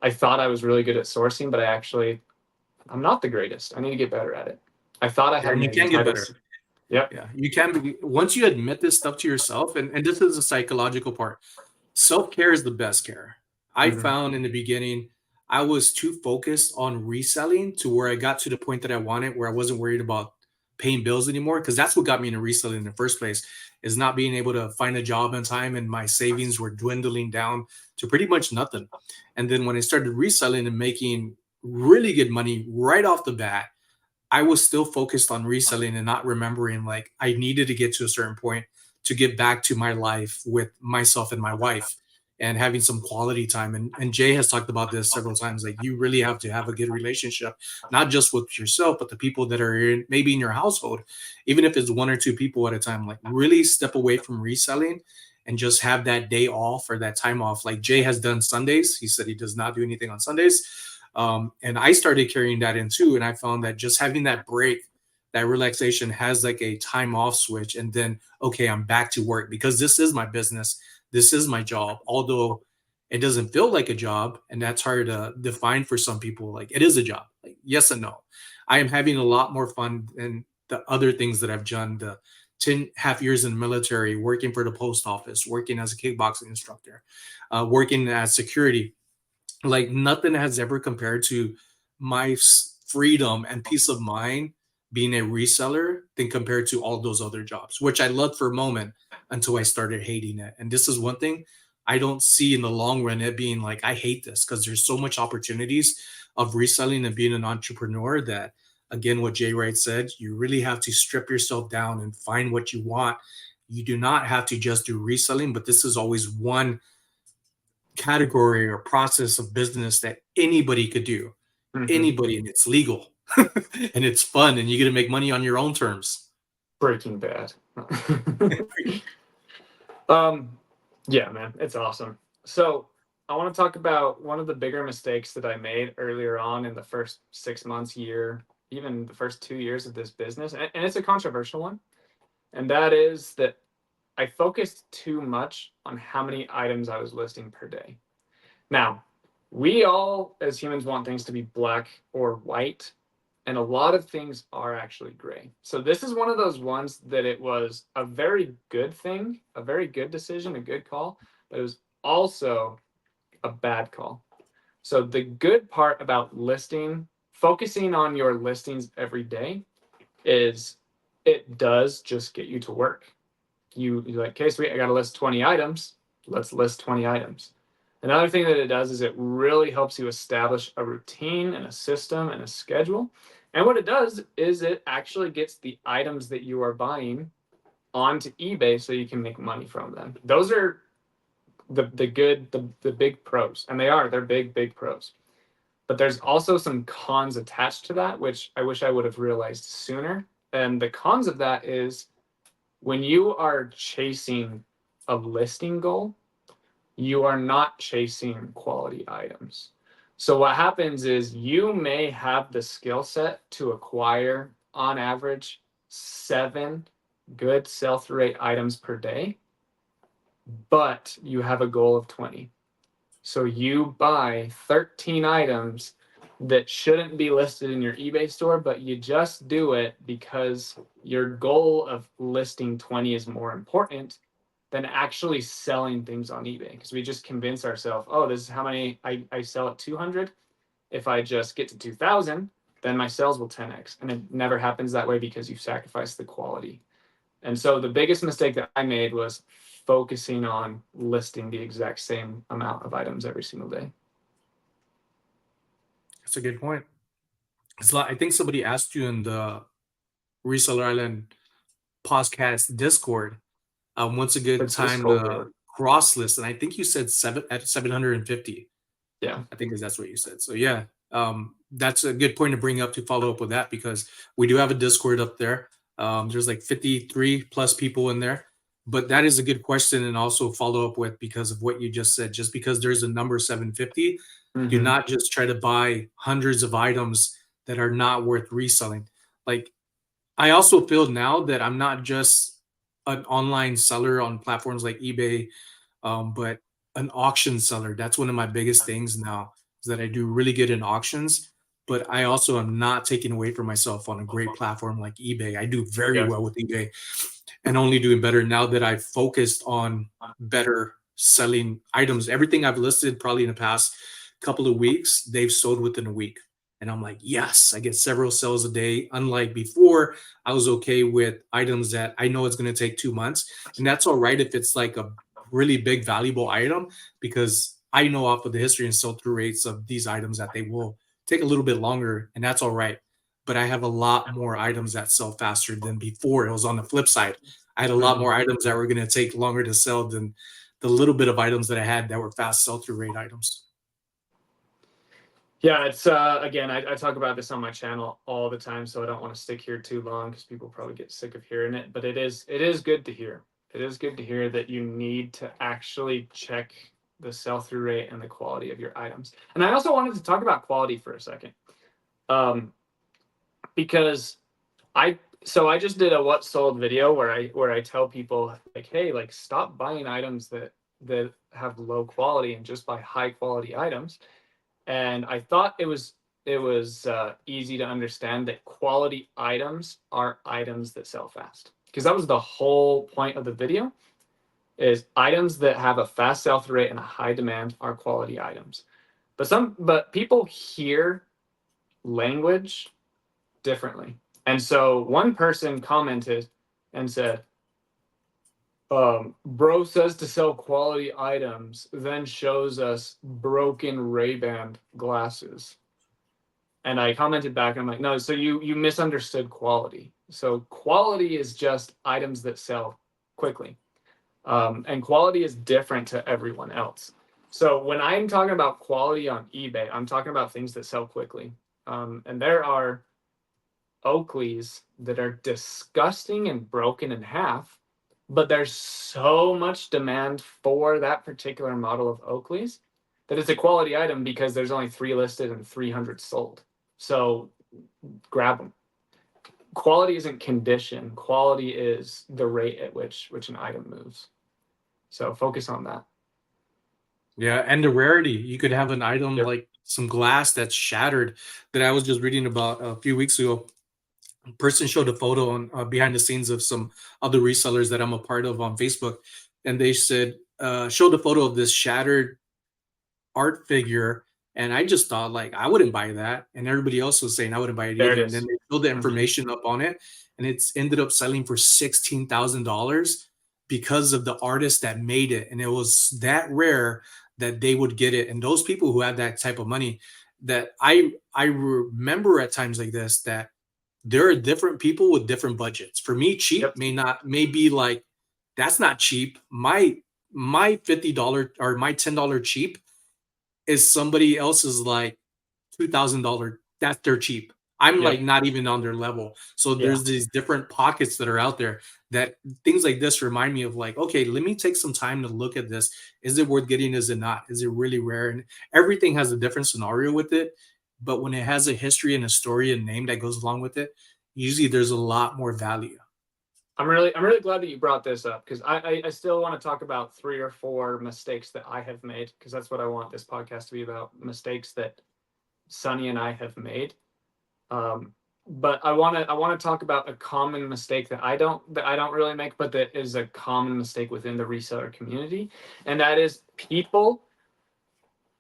I thought I was really good at sourcing, but I'm not the greatest. I need to get better at it. I thought I had And you amazing can get better. titles." Yep. Yeah, you can be, once you admit this stuff to yourself, and this is the psychological part. Self-care is the best care. I Mm-hmm. found in the beginning I was too focused on reselling to where I got to the point that I wanted, where I wasn't worried about paying bills anymore, because that's what got me into reselling in the first place, is not being able to find a job in time, and my savings were dwindling down to pretty much nothing. And then when I started reselling and making really good money right off the bat, I was still focused on reselling and not remembering like I needed to get to a certain point to get back to my life with myself and my wife and having some quality time. And Jay has talked about this several times. Like, you really have to have a good relationship, not just with yourself, but the people that are maybe in your household, even if it's one or two people at a time. Like, really step away from reselling and just have that day off or that time off. Like Jay has done Sundays. He said he does not do anything on Sundays. And I started carrying that in too. And I found that just having that break, that relaxation has like a time off switch. And then, okay, I'm back to work because this is my business. This is my job. Although it doesn't feel like a job, and that's hard to define for some people. Like it is a job, like yes and no. I am having a lot more fun than the other things that I've done. The 10.5 years in the military, working for the post office, working as a kickboxing instructor, working as security, like nothing has ever compared to my freedom and peace of mind being a reseller than compared to all those other jobs, which I loved for a moment until I started hating it. And this is one thing I don't see in the long run it being like I hate this, because there's so much opportunities of reselling and being an entrepreneur that, again, what Jay Wright said, you really have to strip yourself down and find what you want. You do not have to just do reselling, but this is always one category or process of business that anybody could do. Mhm. Anybody, and it's legal and it's fun, and you get to make money on your own terms. Breaking Bad. Yeah, man, it's awesome. So I want to talk about one of the bigger mistakes that I made earlier on in the first 6 months, year, even the first 2 years of this business, and it's a controversial one, and that is that I focused too much on how many items I was listing per day. Now, we all as humans want things to be black or white, and a lot of things are actually gray. So this is one of those ones that it was a very good thing, a very good decision, a good call, but it was also a bad call. So the good part about listing, focusing on your listings every day, is it does just get you to work. You're like, okay, sweet, I got to list 20 items. Let's list 20 items. Another thing that it does is it really helps you establish a routine and a system and a schedule. And what it does is it actually gets the items that you are buying onto eBay so you can make money from them. Those are the big pros. And they're big pros. But there's also some cons attached to that, which I wish I would have realized sooner. And the cons of that is when you are chasing a listing goal, you are not chasing quality items. So what happens is you may have the skill set to acquire on average 7 good sell-through rate items per day, but you have a goal of 20. So you buy 13 items that shouldn't be listed in your eBay store, but you just do it because your goal of listing 20 is more important than actually selling things on eBay. Because we just convince ourselves, oh, this is how many I sell at 200. If I just get to 2,000, then my sales will 10x. And it never happens that way because you sacrifice the quality. And so the biggest mistake that I made was focusing on listing the exact same amount of items every single day. That's a good point. It's like I think somebody asked you in the Reseller Island podcast Discord, what's a The good time Discord. to cross list, and I think you said 750. Yeah. I think that's what you said. So yeah, that's a good point to bring up to follow up with that, because we do have a Discord up there. There's like 53 plus people in there, but that is a good question, and also follow up with, because of what you just said. Just because there's a number 750, do Mm-hmm. not just try to buy hundreds of items that are not worth reselling. Like I also feel now that I'm not just an online seller on platforms like eBay, but an auction seller. That's one of my biggest things now, is that I do really good in auctions, but I also am not taking away from myself on a great platform like eBay. I do very Yeah. well with eBay, and only doing better now that I've focused on better selling items. Everything I've listed probably in the past couple of weeks, they've sold within a week. And I'm like, yes, I get several sales a day. Unlike before, I was okay with items that I know it's going to take 2 months. And that's all right if it's like a really big, valuable item, because I know off of the history and sell through rates of these items that they will take a little bit longer. And that's all right. But I have a lot more items that sell faster than before. It was on the flip side. I had a lot Mm-hmm. more items that were going to take longer to sell than the little bit of items that I had that were fast sell through rate items. Yeah, it's again, I talk about this on my channel all the time, so I don't want to stick here too long because people probably get sick of hearing it. But it is good to hear. It is good to hear that you need to actually check the sell-through rate and the quality of your items. And I also wanted to talk about quality for a second, um, because I just did a what sold video where I tell people like, hey, like stop buying items that that have low quality and just buy high quality items. And I thought it was easy to understand that quality items are items that sell fast, because that was the whole point of the video, is items that have a fast sell through rate and a high demand are quality items. But people hear language differently. And so one person commented and said, bro says to sell quality items, then shows us broken Ray-Ban glasses. And I commented back, and I'm like, no, so you misunderstood quality. So quality is just items that sell quickly. And quality is different to everyone else. So when I'm talking about quality on eBay, I'm talking about things that sell quickly. And there are Oakleys that are disgusting and broken in half, but there's so much demand for that particular model of Oakleys that it's a quality item because there's only 3 listed and 300 sold. So grab them. Quality isn't condition. Quality is the rate at which an item moves. So focus on that. Yeah, and the rarity. You could have an item Yep. like some glass that's shattered that I was just reading about a few weeks ago. A person showed a photo on behind the scenes of some other resellers that I'm a part of on Facebook, and they said showed a photo of this shattered art figure, and I just thought like I wouldn't buy that, and everybody else was saying I wouldn't buy it There it either. And then is. they filled the Mhm. information up on it, and it's ended up selling for $16,000 because of the artist that made it, and it was that rare that they would get it. And those people who have that type of money, that I remember at times like this that there are different people with different budgets. For me, cheap Yep. may be like that's not cheap. My $50 or my $10 cheap is somebody else's like $2,000. That's their cheap. I'm like Yep. not even on their level. So Yeah. there's these different pockets that are out there that things like this remind me of like, okay, let me take some time to look at this. Is it worth getting? Is it not? Is it really rare? And everything has a different scenario with it. But when it has a history and a story and name that goes along with it, usually there's a lot more value. I'm really glad that you brought this up, because I still want to talk about 3 or 4 mistakes that I have made, because that's what I want this podcast to be about, mistakes that Sonny and I have made. But I want to talk about a common mistake that I don't really make, but that is a common mistake within the reseller community, and that is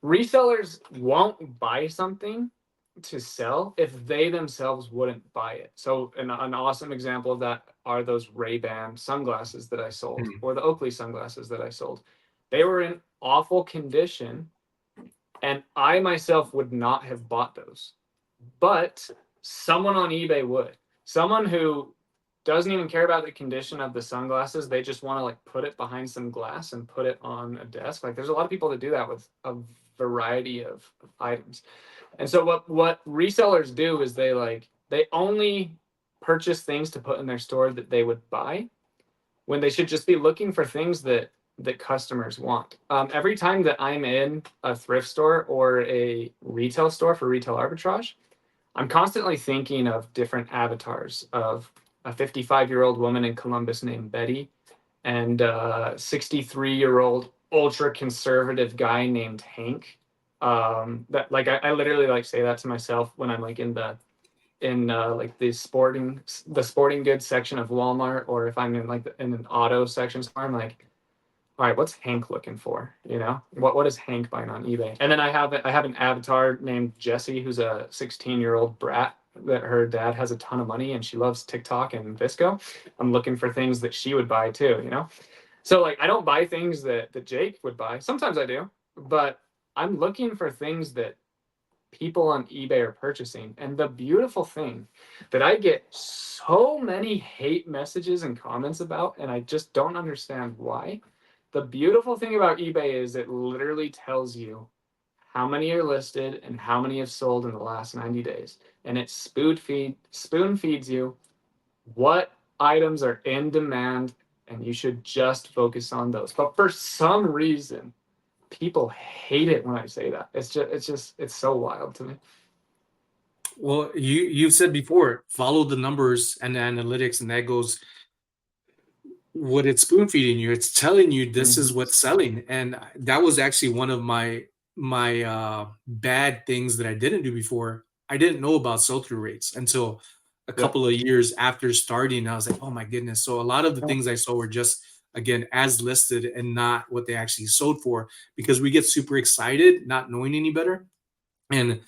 resellers won't buy something to sell if they themselves wouldn't buy it. So an awesome example of that are those Ray-Ban sunglasses that I sold, Hmm. or the Oakley sunglasses that I sold. They were in awful condition, and I myself would not have bought those. But someone on eBay would. Someone who doesn't even care about the condition of the sunglasses. They just want to like put it behind some glass and put it on a desk. Like there's a lot of people that do that with a variety of items. And so what resellers do is they only purchase things to put in their store that they would buy, when they should just be looking for things that customers want. Every time that I'm in a thrift store or a retail store for retail arbitrage, I'm constantly thinking of different avatars of a 55-year-old woman in Columbus named Betty, and a 63-year-old ultra conservative guy named Hank. That like I literally like say that to myself when I'm like in like the sporting goods section of Walmart, or if I'm in like in an auto section somewhere, I'm like, all right, what's Hank looking for? What is Hank buying on eBay? And then I have an avatar named Jessie, who's a 16-year-old brat that her dad has a ton of money and she loves TikTok and Visco. I'm looking for things that she would buy too. So like I don't buy things that Jake would buy. Sometimes I do, but I'm looking for things that people on eBay are purchasing. And the beautiful thing that I get so many hate messages and comments about, and I just don't understand why. The beautiful thing about eBay is it literally tells you how many are listed and how many have sold in the last 90 days. And it spoon feeds you what items are in demand, and you should just focus on those. But for some reason, people hate it when I say that. It's so wild to me. Well, you said before, follow the numbers and the analytics, and that goes what it's spoon feeding you. It's telling you this is Mhm. what's selling, and that was actually one of my bad things that I didn't do before. I didn't know about sell through rates until a Yep. couple of years after starting. I was like, oh my goodness! So a lot of the things I saw were just again as listed and not what they actually sold for, because we get super excited not knowing any better. And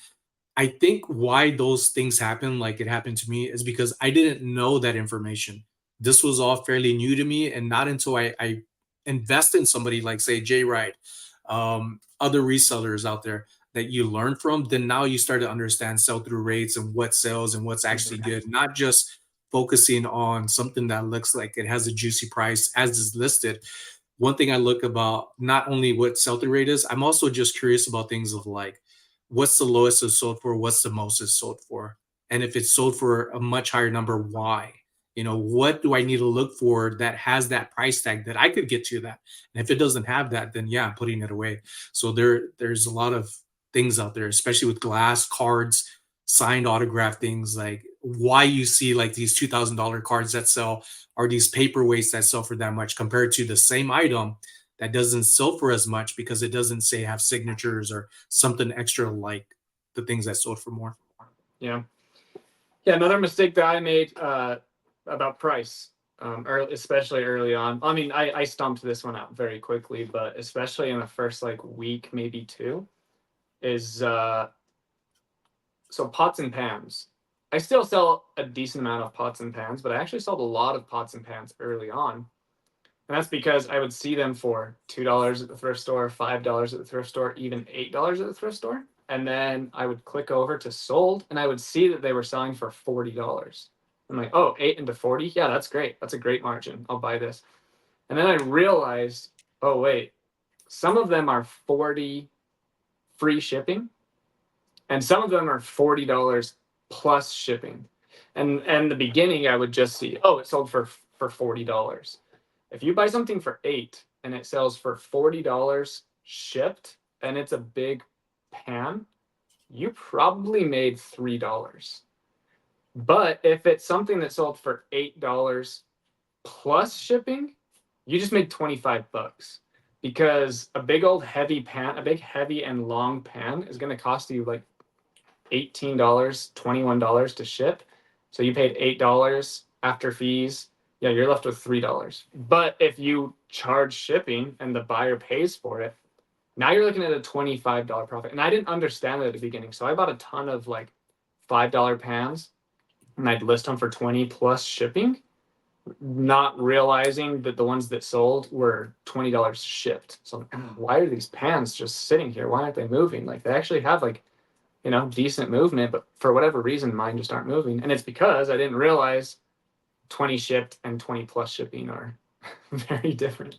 I think why those things happen, like it happened to me, is because I didn't know that information. This was all fairly new to me, and not until I invest in somebody like, say, Jay Wright, other resellers out there that you learn from, then now you start to understand sell through rates and what sells and what's actually Mhm. good, not just focusing on something that looks like it has a juicy price as is listed. One thing I look about not only what sell through rate is, I'm also just curious about things of like, what's the lowest it's sold for, what's the most it's sold for, and if it's sold for a much higher number, why? What do I need to look for that has that price tag that I could get to that? And if it doesn't have that, then yeah, I'm putting it away. So there's a lot of things out there, especially with glass cards, signed autograph things, like why you see like these $2,000 cards that sell, or these paperweights that sell for that much compared to the same item that doesn't sell for as much because it doesn't say have signatures or something extra like the things that sold for more. Yeah. Yeah. Another mistake that I made about price, especially early on. I mean, I stumped this one out very quickly, but especially in the first like week, maybe two, is so pots and pans. I still sell a decent amount of pots and pans, but I actually sold a lot of pots and pans early on. And that's because I would see them for $2 at the thrift store, $5 at the thrift store, even $8 at the thrift store. And then I would click over to sold and I would see that they were selling for $40. I'm like, oh, 8 into 40? Yeah, that's great. That's a great margin. I'll buy this. And then I realized, oh, wait, some of them are 40 free shipping and some of them are $40 plus shipping. And the beginning I would just see, oh, it sold for $40. If you buy something for 8 and it sells for $40 shipped and it's a big pan, you probably made $3. But if it's something that sold for $8 plus shipping, you just made 25 bucks because a big old heavy pan, a big heavy and long pan is going to cost you like $18, $21 to ship. So you paid $8 after fees. Yeah, you're left with $3. But if you charge shipping and the buyer pays for it, now you're looking at a $25 profit. And I didn't understand that at the beginning. So I bought a ton of like $5 pans and I'd list them for 20 plus shipping, not realizing that the ones that sold were $20 shipped. So I'm like, why are these pans just sitting here? Why aren't they moving? Like they actually have like decent movement, but for whatever reason, mine just aren't moving. And it's because I didn't realize 20 shipped and 20 plus shipping are very different.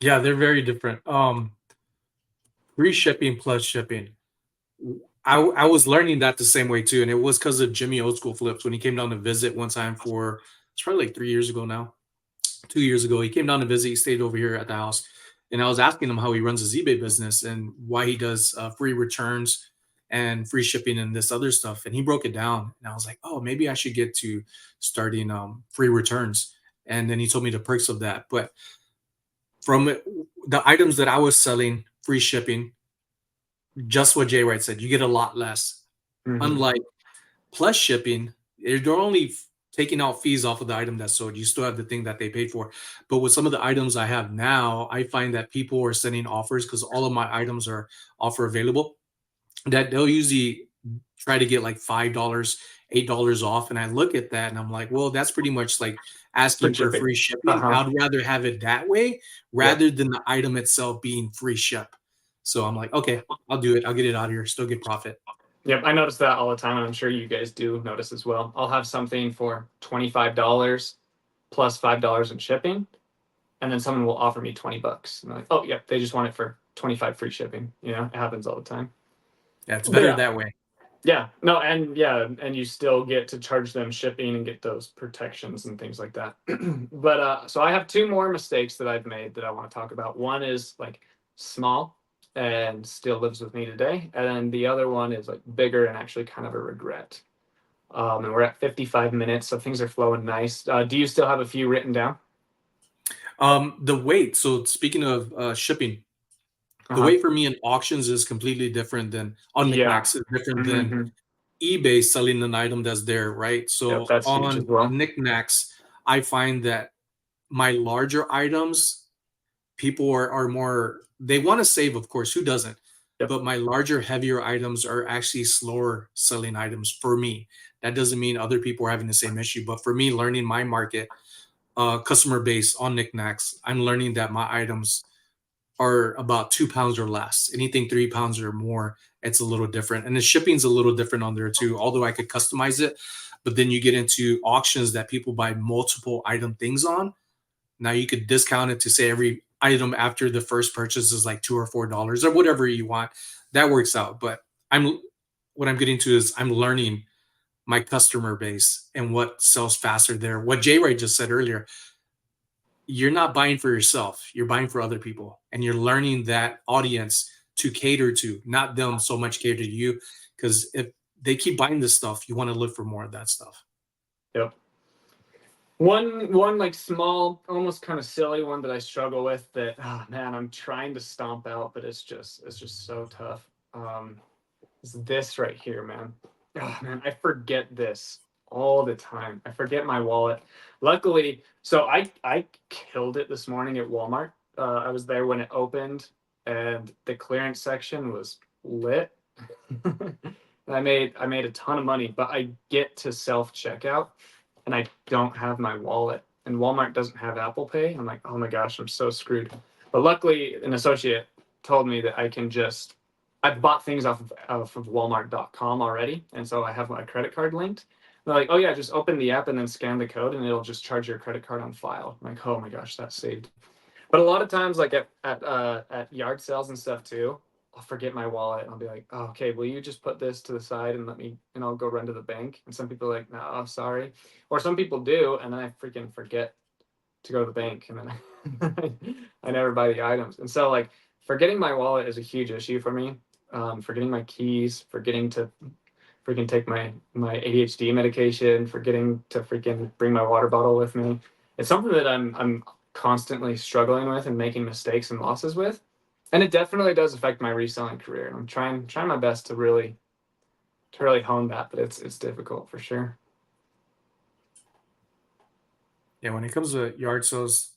Yeah, they're very different. Free shipping plus shipping. I was learning that the same way too, and it was because of Jimmy Old School Flips when he came down to visit one time for it's probably like 3 years ago now. 2 years ago, he came down to visit. He stayed over here at the house, and I was asking him how he runs his eBay business and why he does free returns and free shipping and this other stuff. And he broke it down, and I was like, oh, maybe I should get to starting free returns. And then he told me the perks of that. But from the items that I was selling, free shipping, just what Jay Wright said, you get a lot less. Mm-hmm. Unlike plus shipping, they're only taking out fees off of the item that's sold. You still have the thing that they paid for. But with some of the items I have now, I find that people are sending offers because all of my items are offer available, that they'll usually try to get like $5, $8 off. And I look at that and I'm like, well, that's pretty much like Free asking for shipping. free Uh shipping. huh. I'd rather have it that way Yep. rather than the item itself being free ship. So I'm like, okay, I'll do it. I'll get it out of here. Still get profit. Yep. I notice that all the time. And I'm sure you guys do notice as well. I'll have something for $25 plus $5 in shipping. And then someone will offer me 20 bucks. And I'm like, oh, yep. They just want it for 25 free shipping. It happens all the time. Yeah, it's But better yeah, that way. yeah, no, and yeah, and you still get to charge them shipping and get those protections and things like that. But so I have two more mistakes that I've made that I want to talk about. One is like small and still lives with me today, and then the other one is like bigger and actually kind of a regret. And we're at 55 minutes, so things are flowing nice. Do you still have a few written down? The weight. So speaking of shipping, the Uh-huh. weight for me in auctions is completely different than on Yeah. knickknacks. Is different than Hmm. eBay selling an item that's there, right? Yep, So that's huge as on well. knickknacks, I find that my larger items, people are more, they want to save, of course, who doesn't? Yep. But my larger, heavier items are actually slower selling items for me. That doesn't mean other people are having the same issue, but for me, learning my market, customer base on knickknacks, I'm learning that my items are about 2 pounds or less. Anything 3 pounds or more, it's a little different. And the shipping's a little different on there too, although I could customize it. But then you get into auctions that people buy multiple item things on. Now you could discount it to say every item after the first purchase is like $2 or $4 or whatever you want. That works out. But I'm what I'm getting to is I'm learning my customer base and what sells faster there. What Jay Ray just said earlier, you're not buying for yourself, you're buying for other people. And you're learning that audience to cater to, not them so much cater to you. Because if they keep buying this stuff, you want to look for more of that stuff. Yep. One like small, almost kind of silly one that I struggle with that, oh man, I'm trying to stomp out, but it's just so tough. Is this right here, man. Oh man, I forget this all the time. I forget my wallet. Luckily, so I killed it this morning at Walmart. I was there when it opened, and the clearance section was lit. And I made a ton of money, but I get to self checkout and I don't have my wallet. And Walmart doesn't have Apple Pay. I'm like, oh my gosh, I'm so screwed. But luckily, an associate told me that I can just, I've bought things off of Walmart.com already. And so I have my credit card linked. They're like, oh yeah, just open the app and then scan the code and it'll just charge your credit card on file. I'm like, oh my gosh, that saved. But a lot of times, like at yard sales and stuff too, I'll forget my wallet. And I'll be like, oh, okay, will you just put this to the side and let me, and I'll go run to the bank. And some people are like, no, sorry. Or some people do, and then I freaking forget to go to the bank, and then I never buy the items. And so like forgetting my wallet is a huge issue for me. Forgetting my keys, forgetting to freaking take my ADHD medication, forgetting to freaking bring my water bottle with me. It's something that I'm constantly struggling with and making mistakes and losses with. And it definitely does affect my reselling career. And I'm trying my best to really hone that, but it's difficult for sure. Yeah, when it comes to yard sales,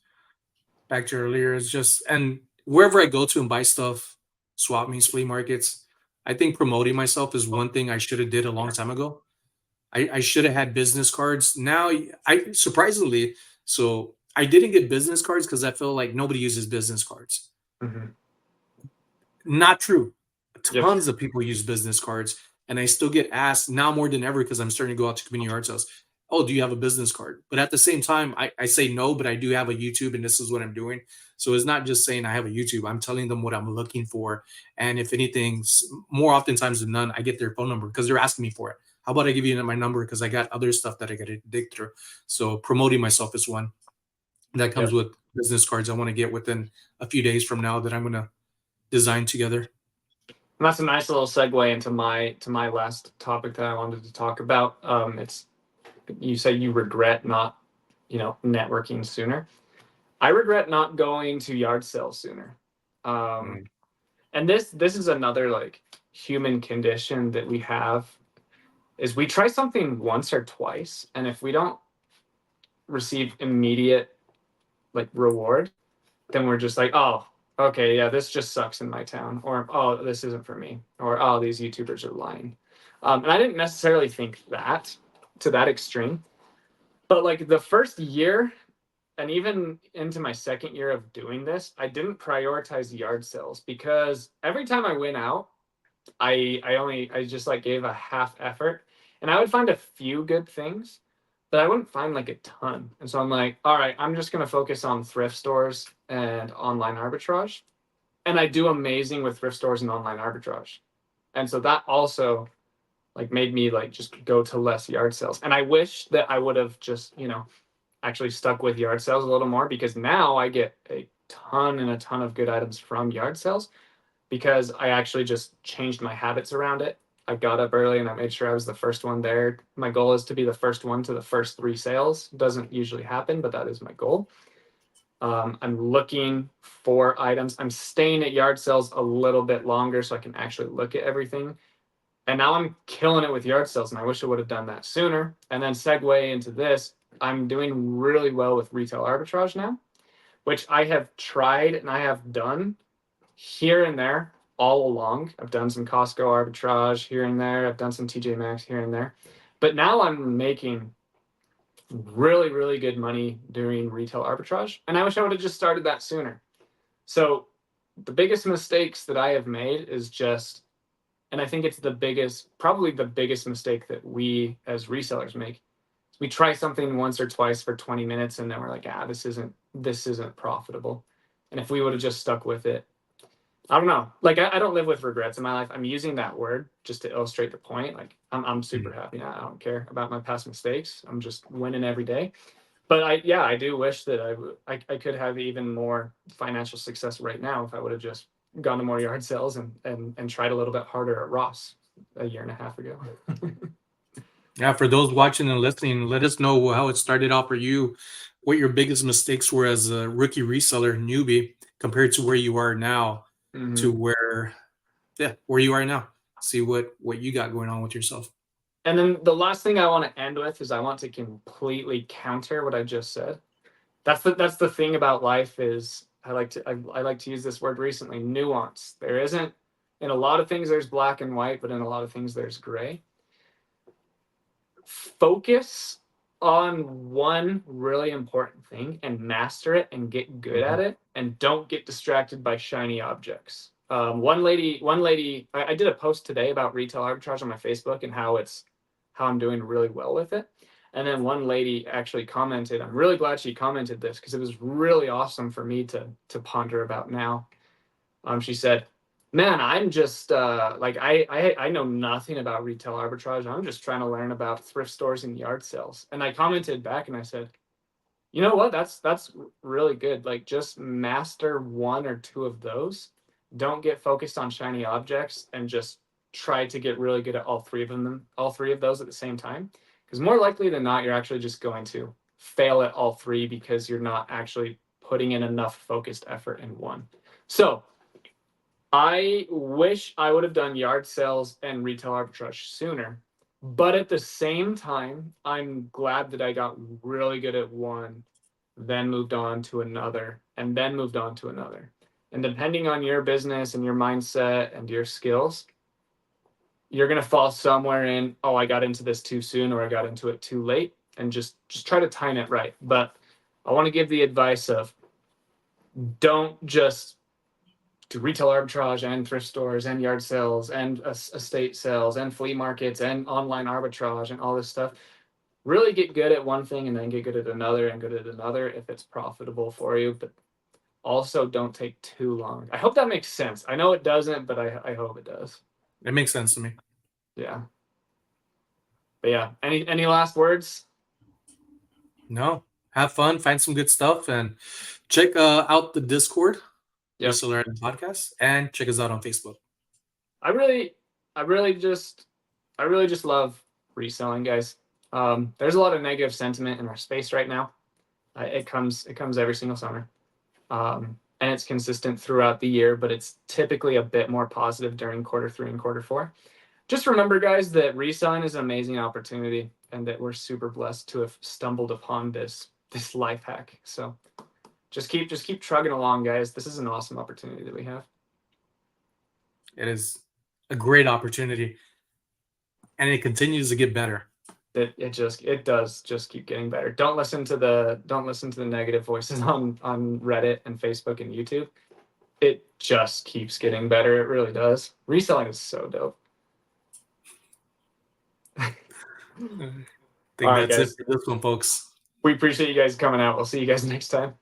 back to earlier, it's just, and wherever I go to and buy stuff, swap meets, flea markets, I think promoting myself is one thing I should have did a long time ago. I should have had business cards. Now I surprisingly, so I didn't get business cards because I feel like nobody uses business cards. Hmm. Not true. Yep. Tons of people use business cards, and I still get asked now more than ever because I'm starting to go out to community art sales. Oh, do you have a business card? But at the same time, I say no, but I do have a YouTube, and this is what I'm doing. So it's not just saying I have a YouTube. I'm telling them what I'm looking for, and if anything, more oftentimes than none, I get their phone number because they're asking me for it. How about I give you my number because I got other stuff that I got to dig through. So promoting myself is one that comes Yep. with business cards. I want to get within a few days from now that I'm going to design together. And that's a nice little segue into my last topic that I wanted to talk about. It's you say you regret not, networking sooner. I regret not going to yard sales sooner. Um, Mm. and this is another like human condition that we have is we try something once or twice, and if we don't receive immediate like reward, then we're just like, oh, okay, yeah, this just sucks in my town, or oh, this isn't for me, or oh, these YouTubers are lying. And I didn't necessarily think that to that extreme, but like the first year and even into my second year of doing this, I didn't prioritize yard sales because every time I went out, I just like gave a half effort, and I would find a few good things, but I wouldn't find like a ton. And so I'm like, all right, I'm just gonna focus on thrift stores and online arbitrage, and I do amazing with thrift stores and online arbitrage. And so that also like made me like just go to less yard sales. And I wish that I would have just actually stuck with yard sales a little more, because now I get a ton and a ton of good items from yard sales because I actually just changed my habits around it. I got up early and I made sure I was the first one there. My goal is to be the first one to the first three sales. Doesn't usually happen, but that is my goal. I'm looking for items. I'm staying at yard sales a little bit longer so I can actually look at everything. And now I'm killing it with yard sales, and I wish I would have done that sooner. And then segue into this, I'm doing really well with retail arbitrage now, which I have tried and I have done here and there all along. I've done some Costco arbitrage here and there. I've done some TJ Maxx here and there. But now I'm making really, really good money doing retail arbitrage. And I wish I would have just started that sooner. So the biggest mistakes that I have made is just, and I think it's probably the biggest mistake that we as resellers make. We try something once or twice for 20 minutes and then we're like, this isn't profitable. And if we would have just stuck with it, I don't know. Like I don't live with regrets in my life. I'm using that word just to illustrate the point. Like I'm super happy. I don't care about my past mistakes. I'm just winning every day. But I do wish that I could have even more financial success right now if I would have just gone to more yard sales and tried a little bit harder at Ross a year and a half ago. Yeah, for those watching and listening, let us know how it started out for you, what your biggest mistakes were as a rookie reseller newbie compared to where you are now, to where you are now. See what you got going on with yourself. And then the last thing I want to end with is I want to completely counter what I just said. That's the thing about life is I like to use this word recently, nuance. There isn't, in a lot of things there's black and white, but in a lot of things there's gray. Focus on one really important thing and master it and get good at it, and don't get distracted by shiny objects. One lady, I did a post today about retail arbitrage on my Facebook and how I'm doing really well with it. And then one lady actually commented. I'm really glad she commented this because it was really awesome for me to ponder about now. She said, "Man, I'm just like I know nothing about retail arbitrage. I'm just trying to learn about thrift stores and yard sales." And I commented back and I said, "You know what? That's really good. Like just master one or two of those. Don't get focused on shiny objects and just try to get really good at all three of those at the same time. Because more likely than not, you're actually just going to fail at all three because you're not actually putting in enough focused effort in one." So I wish I would have done yard sales and retail arbitrage sooner. But at the same time, I'm glad that I got really good at one, then moved on to another, and then moved on to another. And depending on your business and your mindset and your skills, you're going to fall somewhere in, oh, I got into this too soon or I got into it too late, and just try to time it right. But I want to give the advice of don't just do retail arbitrage and thrift stores and yard sales and estate sales and flea markets and online arbitrage and all this stuff. Really get good at one thing and then get good at another and good at another if it's profitable for you. But also don't take too long. I hope that makes sense. I know it doesn't, but I hope it does. It makes sense to me. Yeah. But yeah, any last words? No, have fun, find some good stuff, and check out the Discord, Yep. Reseller Podcast, and check us out on Facebook. I really just love reselling, guys. There's a lot of negative sentiment in our space right now. It comes every single summer, and it's consistent throughout the year, but it's typically a bit more positive during quarter 3 and quarter 4. Just remember, guys, that reselling is an amazing opportunity, and that we're super blessed to have stumbled upon this life hack. So just keep trugging along, guys. This is an awesome opportunity that we have. It is a great opportunity, and it continues to get better. It does just keep getting better. Don't listen to the negative voices on Reddit and Facebook and YouTube. It just keeps getting better. It really does. Reselling is so dope. I think All right, that's guys. it for this one, folks. We appreciate you guys coming out. We'll see you guys next time.